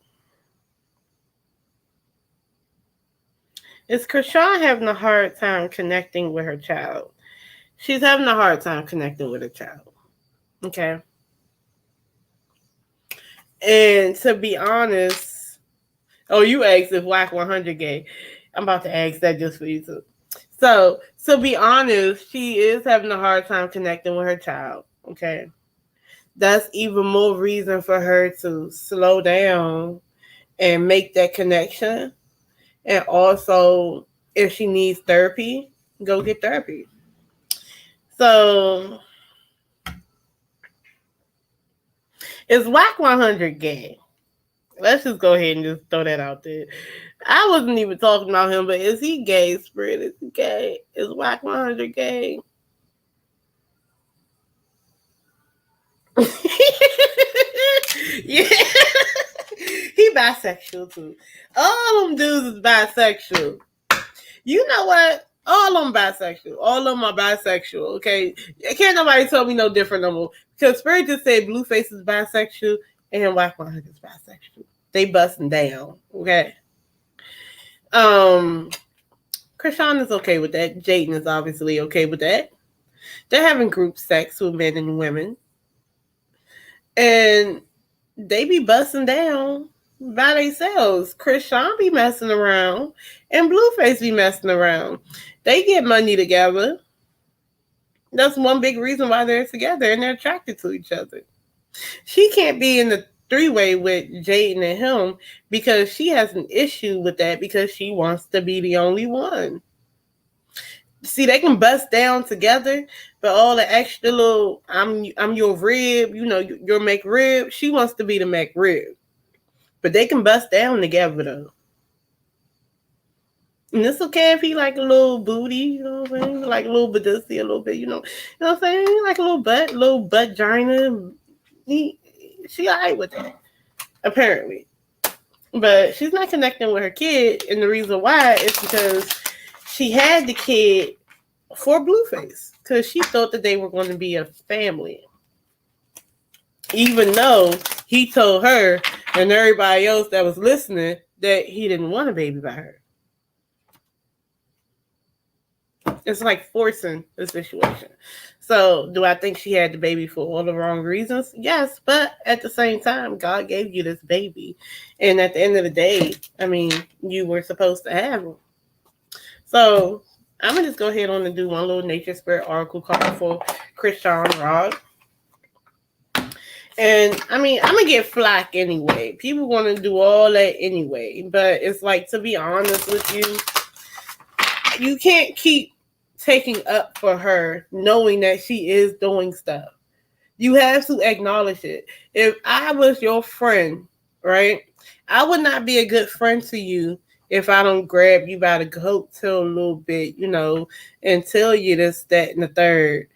Is Chrisean having a hard time connecting with her child? She's having a hard time connecting with her child. Okay. And to be honest, you asked if Whack 100 gay. I'm about to ask that just for you too. So, to be honest, she is having a hard time connecting with her child. Okay. That's even more reason for her to slow down and make that connection. And also, if she needs therapy, go get therapy. So, is Whack 100 gay? Let's just go ahead and just throw that out there. I wasn't even talking about him, but is he gay, Spirit? Is he gay? Is Whack 100 gay? Yeah. He bisexual too. All them dudes is bisexual. You know what? All of them bisexual. All of them are bisexual, okay? Can't nobody tell me no different no more. Because Spirit just said Blueface is bisexual and Whack 100 is bisexual. They busting down, okay? Chrisean is okay with that. Jaidyn is obviously okay with that. They're having group sex with men and women. And they be busting down by themselves. Chrisean be messing around and Blueface be messing around. They get money together. That's one big reason why they're together and they're attracted to each other. She can't be in the three-way with Jaidyn and him because she has an issue with that because she wants to be the only one. See, they can bust down together, but all the extra little, I'm your rib, your McRib, she wants to be the McRib. But they can bust down together, though. And it's okay if he like a little booty, you know what I'm saying? Like a little badussi, a little bit, you know what I'm saying? Like a little butt gina. She all right with that, apparently. But she's not connecting with her kid, and the reason why is because she had the kid for Blueface because she thought that they were going to be a family. Even though he told her and everybody else that was listening that he didn't want a baby by her. It's like forcing the situation. So, do I think she had the baby for all the wrong reasons? Yes, but at the same time, God gave you this baby. And at the end of the day, I mean, you were supposed to have him. So, I'm going to just go ahead on and do one little nature spirit oracle card for Chrisean Rod. And I mean, I'm gonna get flack anyway. People want to do all that anyway. But it's like, to be honest with you, you can't keep taking up for her knowing that she is doing stuff. You have to acknowledge it. If I was your friend, right, I would not be a good friend to you if I don't grab you by the coattail a little bit, and tell you this, that, and the third.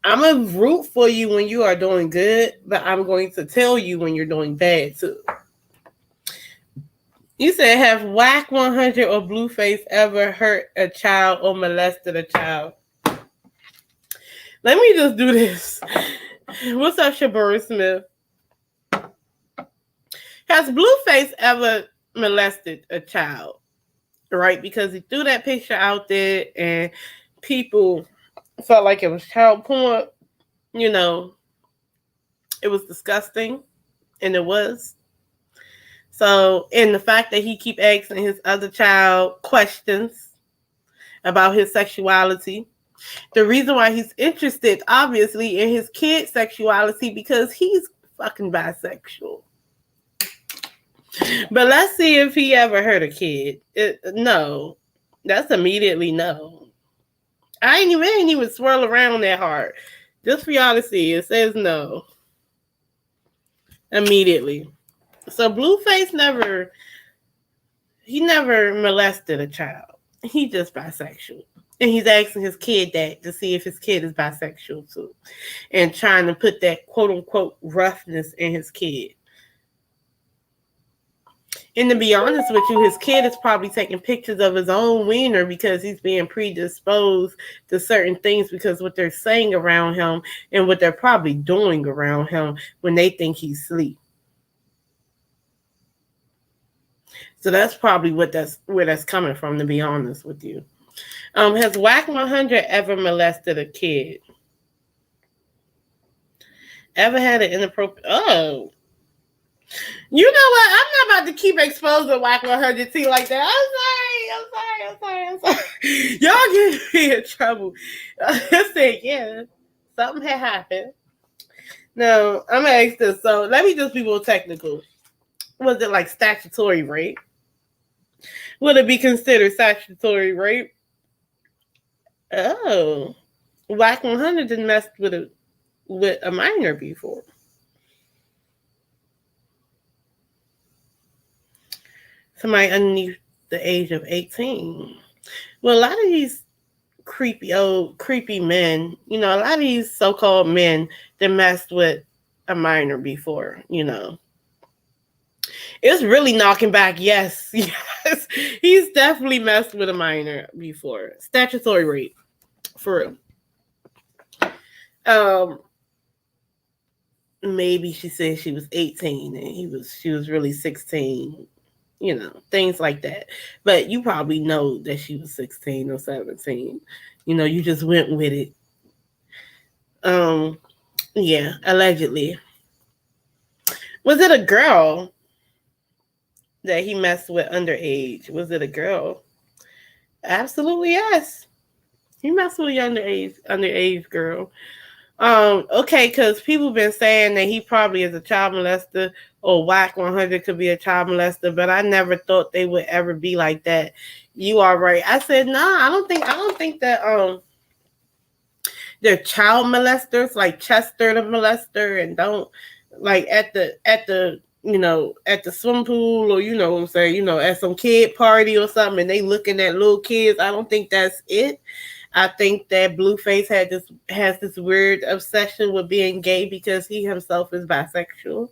I'm going to root for you when you are doing good, but I'm going to tell you when you're doing bad too. You said, have Whack 100 or Blueface ever hurt a child or molested a child? Let me just do this. What's up, Shabura Smith? Has Blueface ever molested a child? Right? Because he threw that picture out there and people felt like it was child porn. It was disgusting, and it was. So, and the fact that he keep asking his other child questions about his sexuality, the reason why he's interested, obviously, in his kid's sexuality, because he's fucking bisexual. But let's see if he ever hurt a kid. No, that's immediately no. I ain't even swirl around that hard. Just for y'all to see, it says no. Immediately. So Blueface never molested a child. He just bisexual. And he's asking his kid that to see if his kid is bisexual too. And trying to put that quote unquote roughness in his kid. And to be honest with you, his kid is probably taking pictures of his own wiener because he's being predisposed to certain things because what they're saying around him and what they're probably doing around him when they think he's asleep. So that's probably where that's coming from, to be honest with you. Has Whack 100 ever molested a kid? Ever had an inappropriate... Oh. You know what? I'm not about to keep exposing Whack 100 T like that. I'm sorry. Y'all get me in trouble. I said, yeah, something had happened. No, I'm going to ask this. So let me just be more technical. Was it like statutory rape? Would it be considered statutory rape? Oh. Whack 100 didn't mess with a minor before. Somebody underneath the age of 18. Well, a lot of these creepy men, a lot of these so-called men that messed with a minor before, It's really knocking back. Yes. He's definitely messed with a minor before. Statutory rape. For real. Maybe she said she was 18 and she was really 16. Things like that. But you probably know that she was 16 or 17. You just went with it. Yeah, allegedly. Was it a girl that he messed with underage? Was it a girl? Absolutely, yes. He messed with a underage girl. Okay, because people been saying that he probably is a child molester or Whack 100 could be a child molester, but I never thought they would ever be like that. You are right. I said, nah, I don't think that they're child molesters like Chester the molester and don't like at the at the swim pool or what I'm saying, at some kid party or something and they looking at little kids. I don't think that's it. I think that Blueface has this weird obsession with being gay because he himself is bisexual.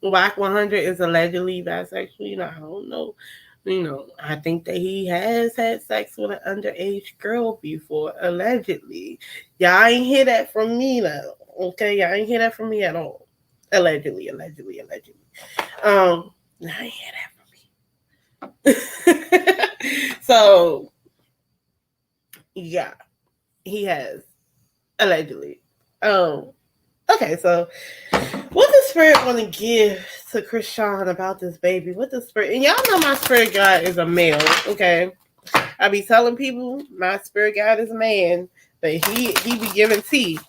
Whack 100 is allegedly bisexual. I don't know. I think that he has had sex with an underage girl before, allegedly. Y'all ain't hear that from me, though. Okay, y'all ain't hear that from me at all. Allegedly. I ain't hear that from me. So... Yeah, he has. Allegedly. Okay, so what the spirit want to give to Chrisean about this baby? What the spirit, and y'all know my spirit guide is a male, okay? I be telling people my spirit guide is a man, but he be giving tea.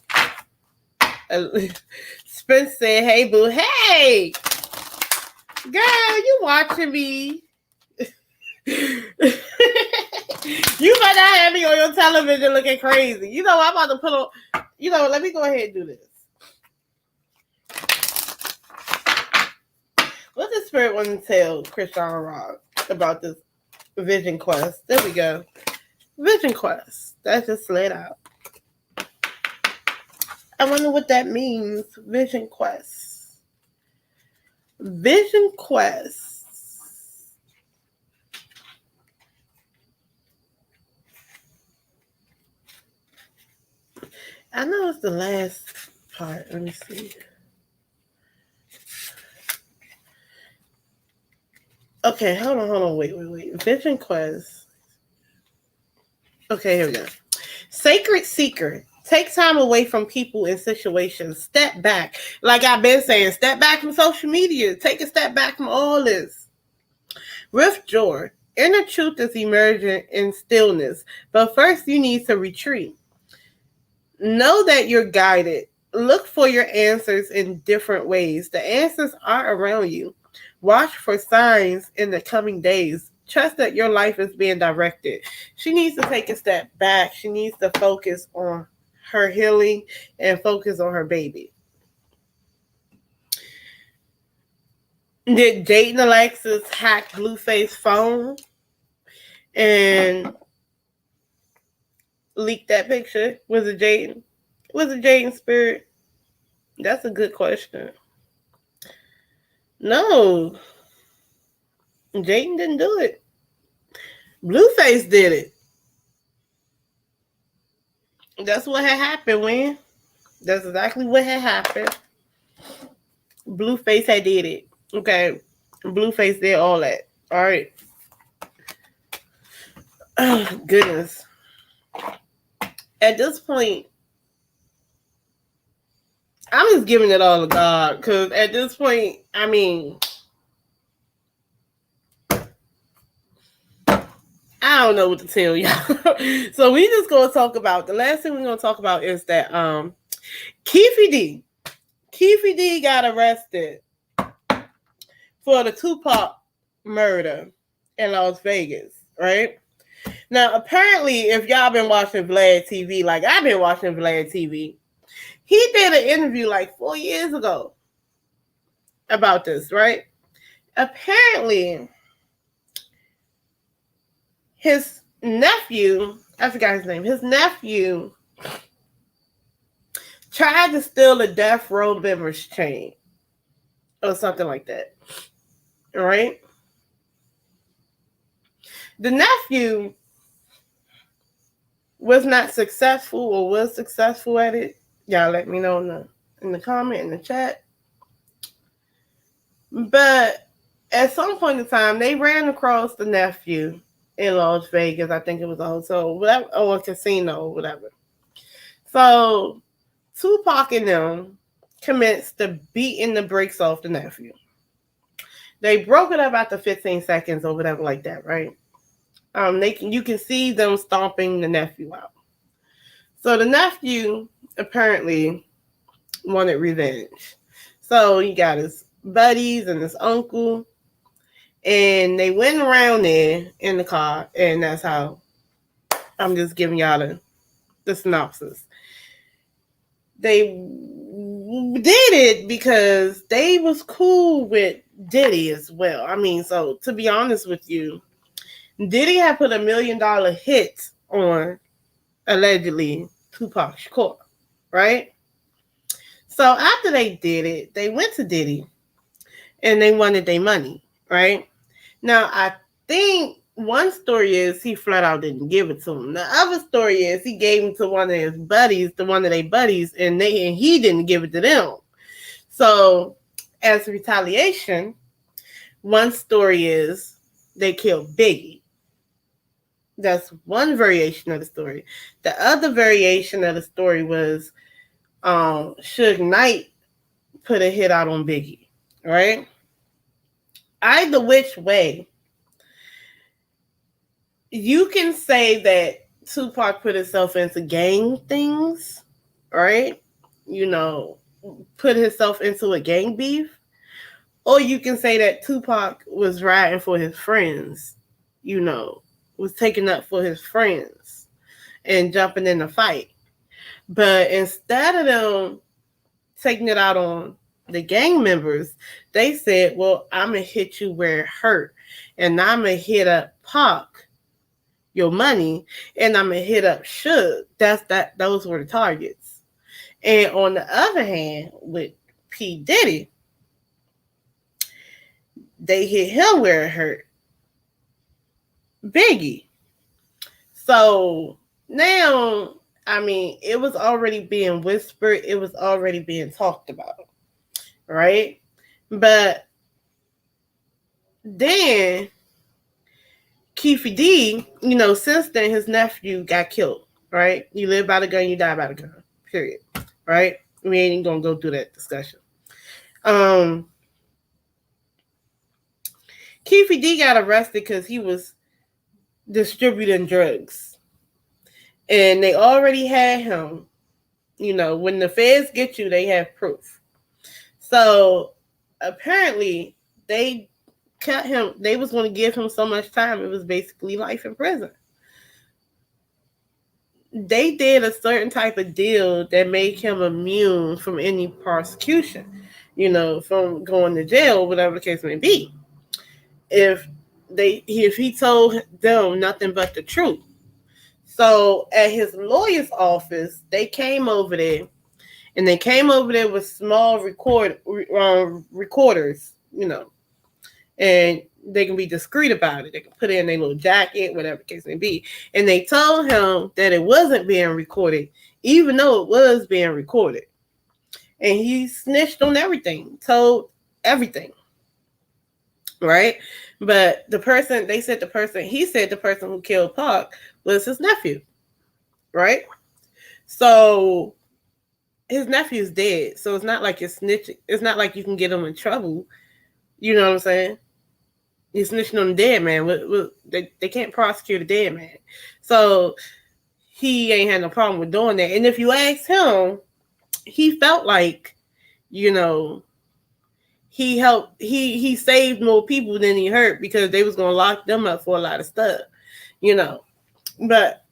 Spence said, "Hey boo, hey girl, you watching me?" You might not have me on your television looking crazy. You know, I'm about to put on. You know, let me go ahead and do this. What does Spirit want to tell Chrisean Rock about this vision quest? There we go. Vision quest. That just slid out. I wonder what that means. Vision quest. Vision quest. I know it's the last part. Let me see. Okay, hold on. Wait. Vision quest. Okay, here we go. Sacred seeker. Take time away from people and situations. Step back. Like I've been saying, step back from social media. Take a step back from all this. Rift Joy. Inner truth is emerging in stillness. But first you need to retreat. Know that you're guided. Look for your answers in different ways. The answers are around you. Watch for signs in the coming days. Trust that your life is being directed. She needs to take a step back. She needs to focus on her healing and focus on her baby. Did Jaidyn Alexis hack Blueface phone and leak that picture? Was it Jaidyn? Was it Jaidyn Spirit? That's a good question. No. Jaidyn didn't do it. Blueface did it. That's what had happened, when. That's exactly what had happened. Blueface had did it. Okay. Blueface did all that. All right. Oh, goodness. At this point, I'm just giving it all to God. Because at this point, I mean, I don't know what to tell y'all. So we just going to talk about, the last thing we're going to talk about is that Keefe D got arrested for the Tupac murder in Las Vegas, right? Now, apparently, if y'all been watching Vlad TV, like I've been watching Vlad TV, he did an interview like 4 years ago about this, right? Apparently, his nephew, I forgot his name, his nephew tried to steal a death row member's chain or something like that, right? The nephew was not successful or was successful at it. Y'all let me know in the comment, in the chat. But at some point in time, they ran across the nephew in Las Vegas. I think it was a hotel, whatever, or a casino, whatever. So Tupac and them commenced to beating the brakes off the nephew. They broke it up after 15 seconds or whatever like that, right? You can see them stomping the nephew out. So the nephew apparently wanted revenge. So he got his buddies and his uncle, and they went around there in the car, and that's how I'm just giving y'all the synopsis. They did it because they was cool with Diddy as well. I mean, so to be honest with you, Diddy had put $1 million hit on, allegedly, Tupac Shakur, right? So after they did it, they went to Diddy and they wanted their money, right? Now, I think one story is he flat out didn't give it to him. The other story is he gave it to one of his buddies, and he didn't give it to them. So, as retaliation, one story is they killed Biggie. That's one variation of the story. The other variation of the story was Suge Knight put a hit out on Biggie, right? Either which way, you can say that Tupac put himself into gang things, right? You know, put himself into a gang beef. Or you can say that Tupac was riding for his friends, you know, was taking up for his friends and jumping in the fight. But instead of them taking it out on the gang members, they said, well, I'm going to hit you where it hurt. And I'm going to hit up Pac, your money, and I'm going to hit up Suge. Those were the targets. And on the other hand, with P. Diddy, they hit him where it hurt. Biggie. So now, I mean, it was already being whispered, it was already being talked about, right? But then Keefe D, you know, since then his nephew got killed, right? You live by the gun, you die by the gun, period, right? We ain't even gonna go through that discussion. Keefe D got arrested because he was distributing drugs. And they already had him. You know, when the feds get you, they have proof. So apparently they cut him. They was going to give him so much time. It was basically life in prison. They did a certain type of deal that made him immune from any prosecution, you know, from going to jail, whatever the case may be. If he told them nothing but the truth. So at his lawyer's office, they came over there, and they came over there with small recorders, you know, and they can be discreet about it. They can put it in their little jacket, whatever the case may be. And they told him that it wasn't being recorded, even though it was being recorded. And he snitched on everything, told everything, right? But he said the person who killed Pac was his nephew, right? So his nephew's dead, so it's not like you're snitching. It's not like you can get him in trouble. You know what I'm saying? You're snitching on the dead man. They can't prosecute a dead man. So he ain't had no problem with doing that. And if you ask him, he felt like, you know, he saved more people than he hurt because they was gonna lock them up for a lot of stuff, you know. But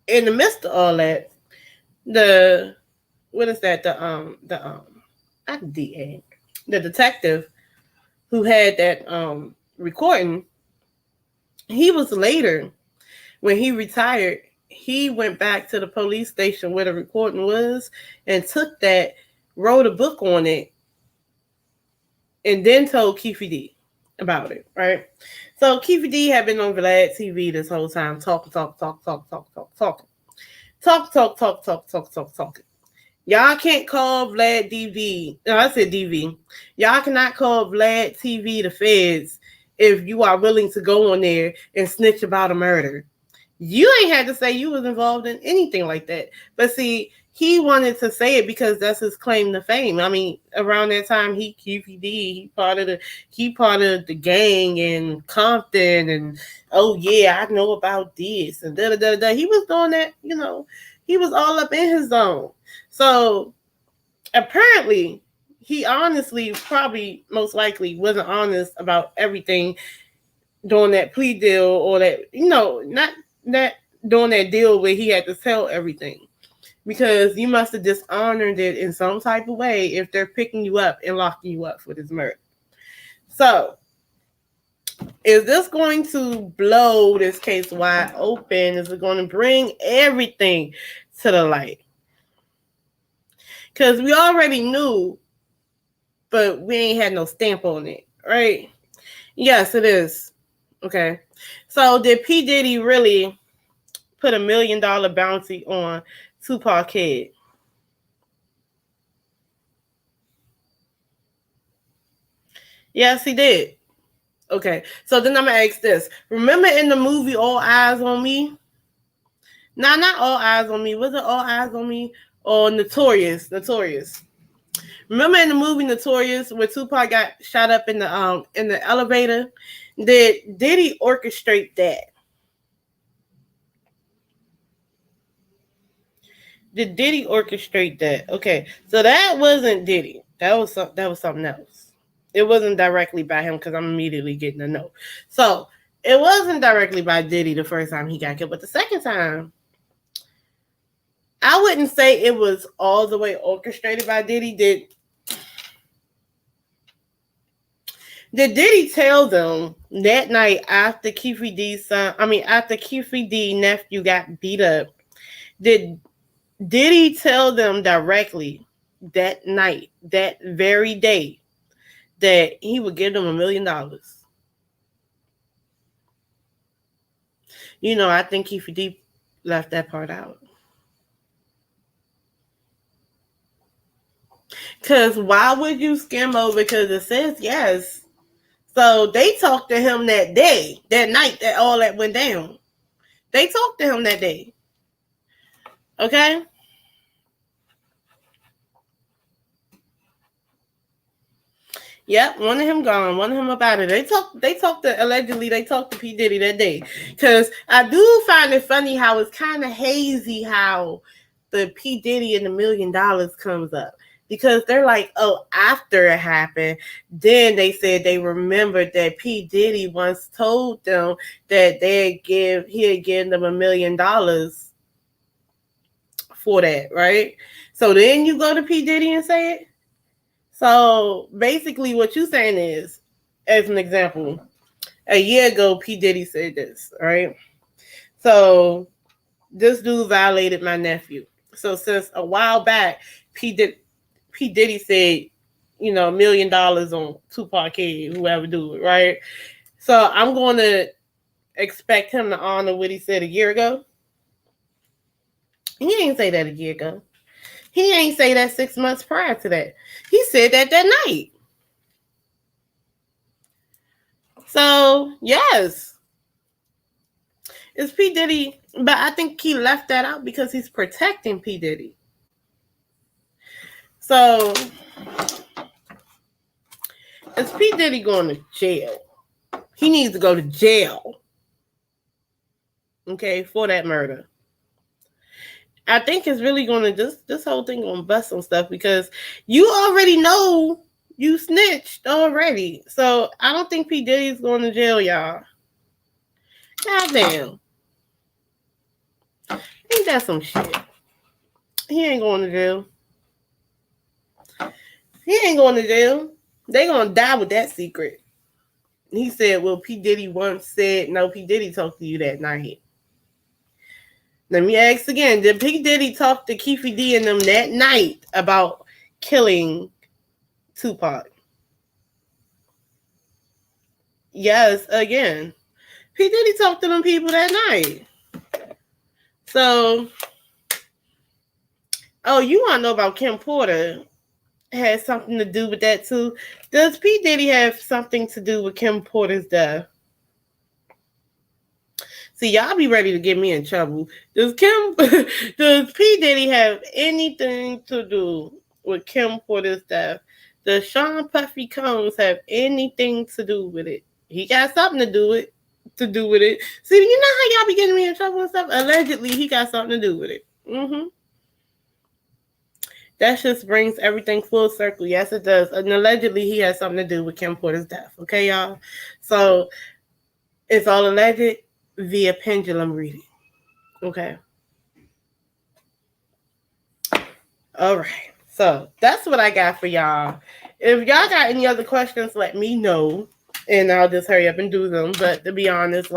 in the midst of all that, the detective who had that recording, he was later, when he retired, he went back to the police station where the recording was and took that, wrote a book on it, and then told Keefe D about it, right? So Keefe D had been on Vlad TV this whole time, talking. Y'all can't call Vlad DV. No, I said DV. Y'all cannot call Vlad TV the feds if you are willing to go on there and snitch about a murder. You ain't had to say you was involved in anything like that. But see, he wanted to say it because that's his claim to fame. I mean, around that time, he part of the gang in Compton, and oh yeah, I know about this and da da da da. He was doing that, you know. He was all up in his zone. So apparently, he honestly, probably most likely, wasn't honest about everything during that plea deal, or that, you know, not that doing that deal where he had to tell everything, because you must have dishonored it in some type of way if they're picking you up and locking you up for this murder. So is this going to blow this case wide open? Is it going to bring everything to the light? Because we already knew, but we ain't had no stamp on it, right? Yes, it is. Okay. So did P. Diddy really put $1 million bounty on Tupac head? Yes, he did. Okay, so then I'm gonna ask this. Remember in the movie All Eyes on Me? Nah, not All Eyes on Me. Was it All Eyes on Me or Notorious? Notorious. Remember in the movie Notorious where Tupac got shot up in the elevator? Did he orchestrate that? Did Diddy orchestrate that? Okay, so that wasn't Diddy. That was something else. It wasn't directly by him because I'm immediately getting a no. So it wasn't directly by Diddy the first time he got killed, but the second time, I wouldn't say it was all the way orchestrated by Diddy. Did Diddy tell them that night after after Keefe D nephew got beat up? Did he tell them directly that night, that very day, that he would give them $1 million? You know, I think Keefe D left that part out. Because why would you skim over? Because it says yes. So they talked to him that day, that night that all that went down. They talked to him that day. Okay? Yep, one of him gone, one of him about it. They talked to P. Diddy that day. Because I do find it funny how it's kind of hazy how the P. Diddy and the $1 million comes up. Because they're like, oh, after it happened, then they said they remembered that P. Diddy once told them that he'd give them $1 million for that, right? So then you go to P. Diddy and say it. So basically what you're saying is, as an example, a year ago, P. Diddy said this, right? So this dude violated my nephew. So since a while back, P. Diddy said, $1 million on Tupac Kid, whoever do it, right? So I'm going to expect him to honor what he said a year ago. He ain't say that a year ago. He ain't say that 6 months prior to that. He said that night. So, yes. It's P. Diddy, but I think he left that out because he's protecting P. Diddy. So, is P. Diddy going to jail? He needs to go to jail. Okay, for that murder. I think it's really going to this whole thing going to bust some stuff because you already know you snitched already. So I don't think P. Diddy's going to jail, y'all. Goddamn. Ain't that some shit? He ain't going to jail. He ain't going to jail. They going to die with that secret. He said, well, P. Diddy once said, no, P. Diddy talked to you that night. Let me ask again. Did P. Diddy talk to Keefe D and them that night about killing Tupac? Yes, again. P. Diddy talked to them people that night. So, you want to know about Kim Porter? Has something to do with that too. Does P. Diddy have something to do with Kim Porter's death? See, y'all be ready to get me in trouble. Does P. Diddy have anything to do with Kim Porter's death? Does Sean Puffy Combs have anything to do with it? He got something to do with it. See, you know how y'all be getting me in trouble and stuff? Allegedly, he got something to do with it. That just brings everything full circle. Yes, it does. And allegedly, he has something to do with Kim Porter's death. Okay, y'all? So, it's all alleged via pendulum reading. Okay. All right. So, that's what I got for y'all. If y'all got any other questions, let me know. And I'll just hurry up and do them. But to be honest,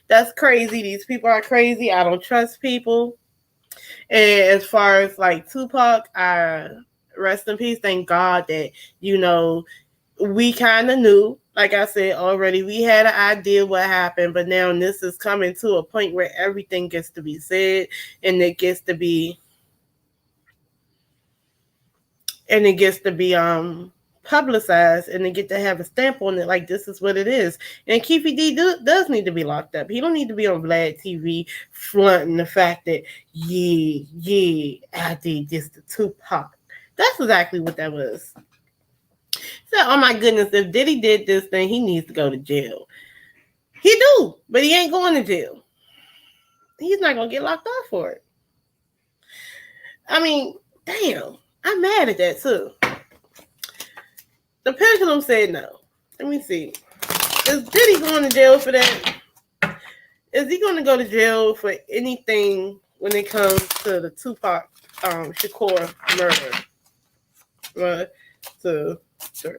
that's crazy. These people are crazy. I don't trust people. And as far as Tupac, rest in peace. Thank God that, we kind of knew, like I said already, we had an idea what happened, but now this is coming to a point where everything gets to be said and it gets to be publicized and they get to have a stamp on it like this is what it is. And Keefy D does need to be locked up. He don't need to be on Vlad TV flaunting the fact that I did this to Tupac. That's exactly what that was. So, oh my goodness, if Diddy did this, then he needs to go to jail. He do, but he ain't going to jail. He's not gonna get locked up for it. I mean, damn, I'm mad at that too. The pendulum said no. Let me see. Is Diddy going to jail for that? Is he going to go to jail for anything when it comes to the Tupac Shakur murder? 1, 2, 3.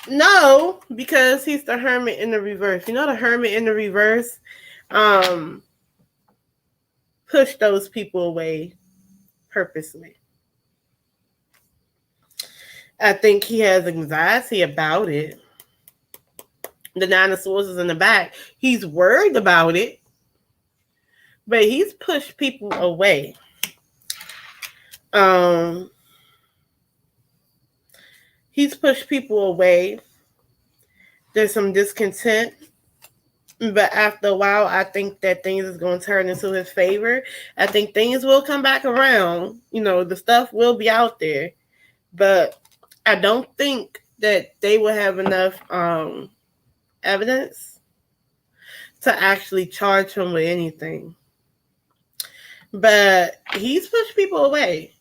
No, because he's the hermit in the reverse. You know the hermit in the reverse push those people away purposely. I think he has anxiety about it. The 9 of Swords is in the back. He's worried about it, but he's pushed people away. He's pushed people away. There's some discontent, but after a while, I think that things is going to turn into his favor. I think things will come back around. You know, the stuff will be out there, but I don't think that they will have enough evidence to actually charge him with anything. But he's pushed people away.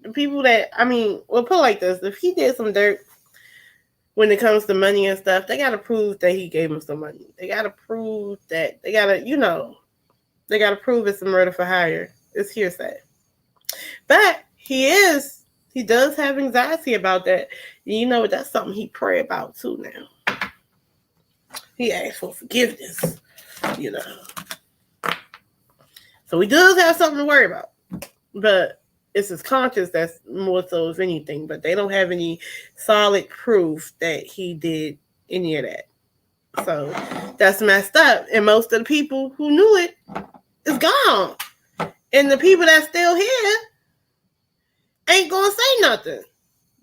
The people that, I mean, we'll put it like this. If he did some dirt when it comes to money and stuff, they got to prove that he gave him some money. They got to prove that, they got to prove it's a murder for hire. It's hearsay. But he does have anxiety about that. You know, that's something he pray about too now. He asked for forgiveness, you know. So he does have something to worry about. But it's his conscience that's more so as anything. But they don't have any solid proof that he did any of that. So that's messed up. And most of the people who knew it is gone. And the people that's still here ain't gonna say nothing.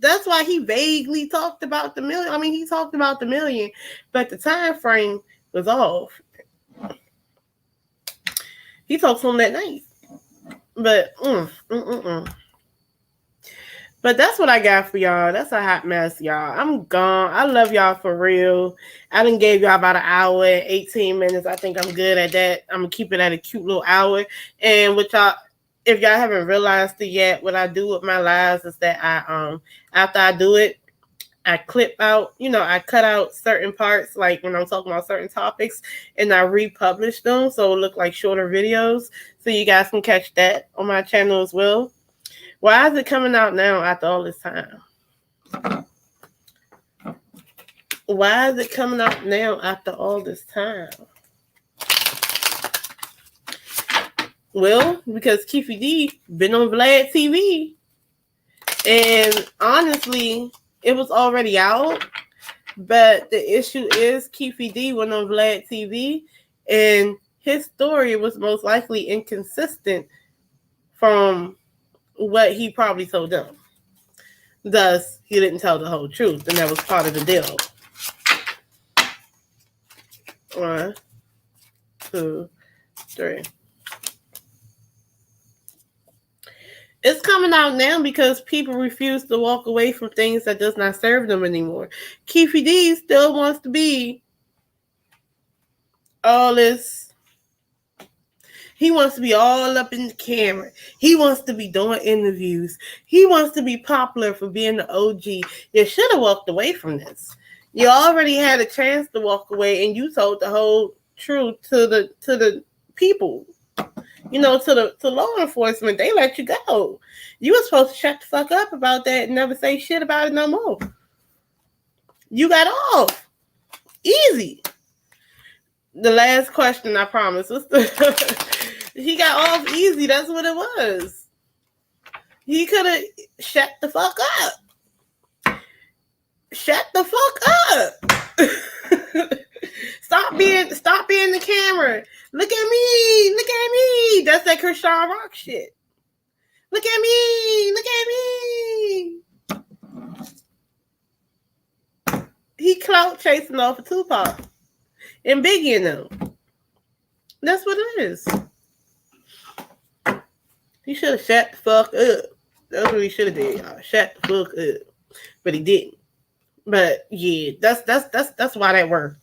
That's why he vaguely talked about the million. I mean, he talked about the million, but the time frame was off. He talked to him that night. But But that's what I got for y'all. That's a hot mess, y'all. I'm gone. I love y'all for real. I done gave y'all about an hour and 18 minutes. I think I'm good at that. I'm gonna keep it at a cute little hour. And with y'all, if y'all haven't realized it yet, what I do with my lives is that I after I do it, I clip out, I cut out certain parts, like when I'm talking about certain topics, and I republish them so it look like shorter videos. So you guys can catch that on my channel as well. Why is it coming out now after all this time? Why is it coming out now after all this time? Well, because Keefy D been on Vlad TV. And honestly, it was already out. But the issue is Keefy D went on Vlad TV. And his story was most likely inconsistent from what he probably told them. Thus, he didn't tell the whole truth. And that was part of the deal. 1, 2, 3. It's coming out now because people refuse to walk away from things that does not serve them anymore. Keefy D still wants to be all this. He wants to be all up in the camera. He wants to be doing interviews. He wants to be popular for being the OG. You should have walked away from this. You already had a chance to walk away, and you told the whole truth to the people. To law enforcement, they let you go. You were supposed to shut the fuck up about that and never say shit about it no more. You got off. Easy. The last question, I promise. He got off easy. That's what it was. He could have shut the fuck up. Shut the fuck up. Stop being the camera. Look at me. That's that Chrisean Rock shit. Look at me. Look at me. He clout chasing off of Tupac and Biggie and them. That's what it is. He should have shut the fuck up. That's what he should have did, y'all. Shut the fuck up. But he didn't. But yeah, that's why that worked.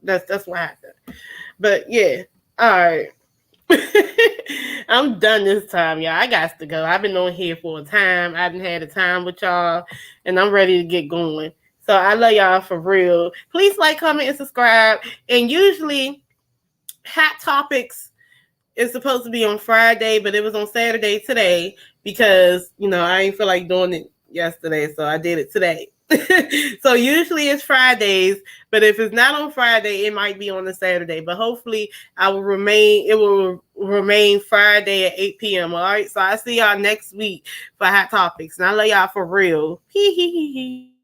That's what happened. But yeah, all right. I'm done this time, y'all. I got to go. I've been on here for a time. I haven't had a time with y'all, and I'm ready to get going. So I love y'all for real. Please like, comment, and subscribe. And usually, Hot Topics is supposed to be on Friday, but it was on Saturday today because, I ain't feel like doing it yesterday, so I did it today. So usually it's Fridays, but if it's not on Friday, it might be on a Saturday. But hopefully it will remain Friday at 8 p.m. All right. So I see y'all next week for Hot Topics. And I love y'all for real. Hee hee hee hee.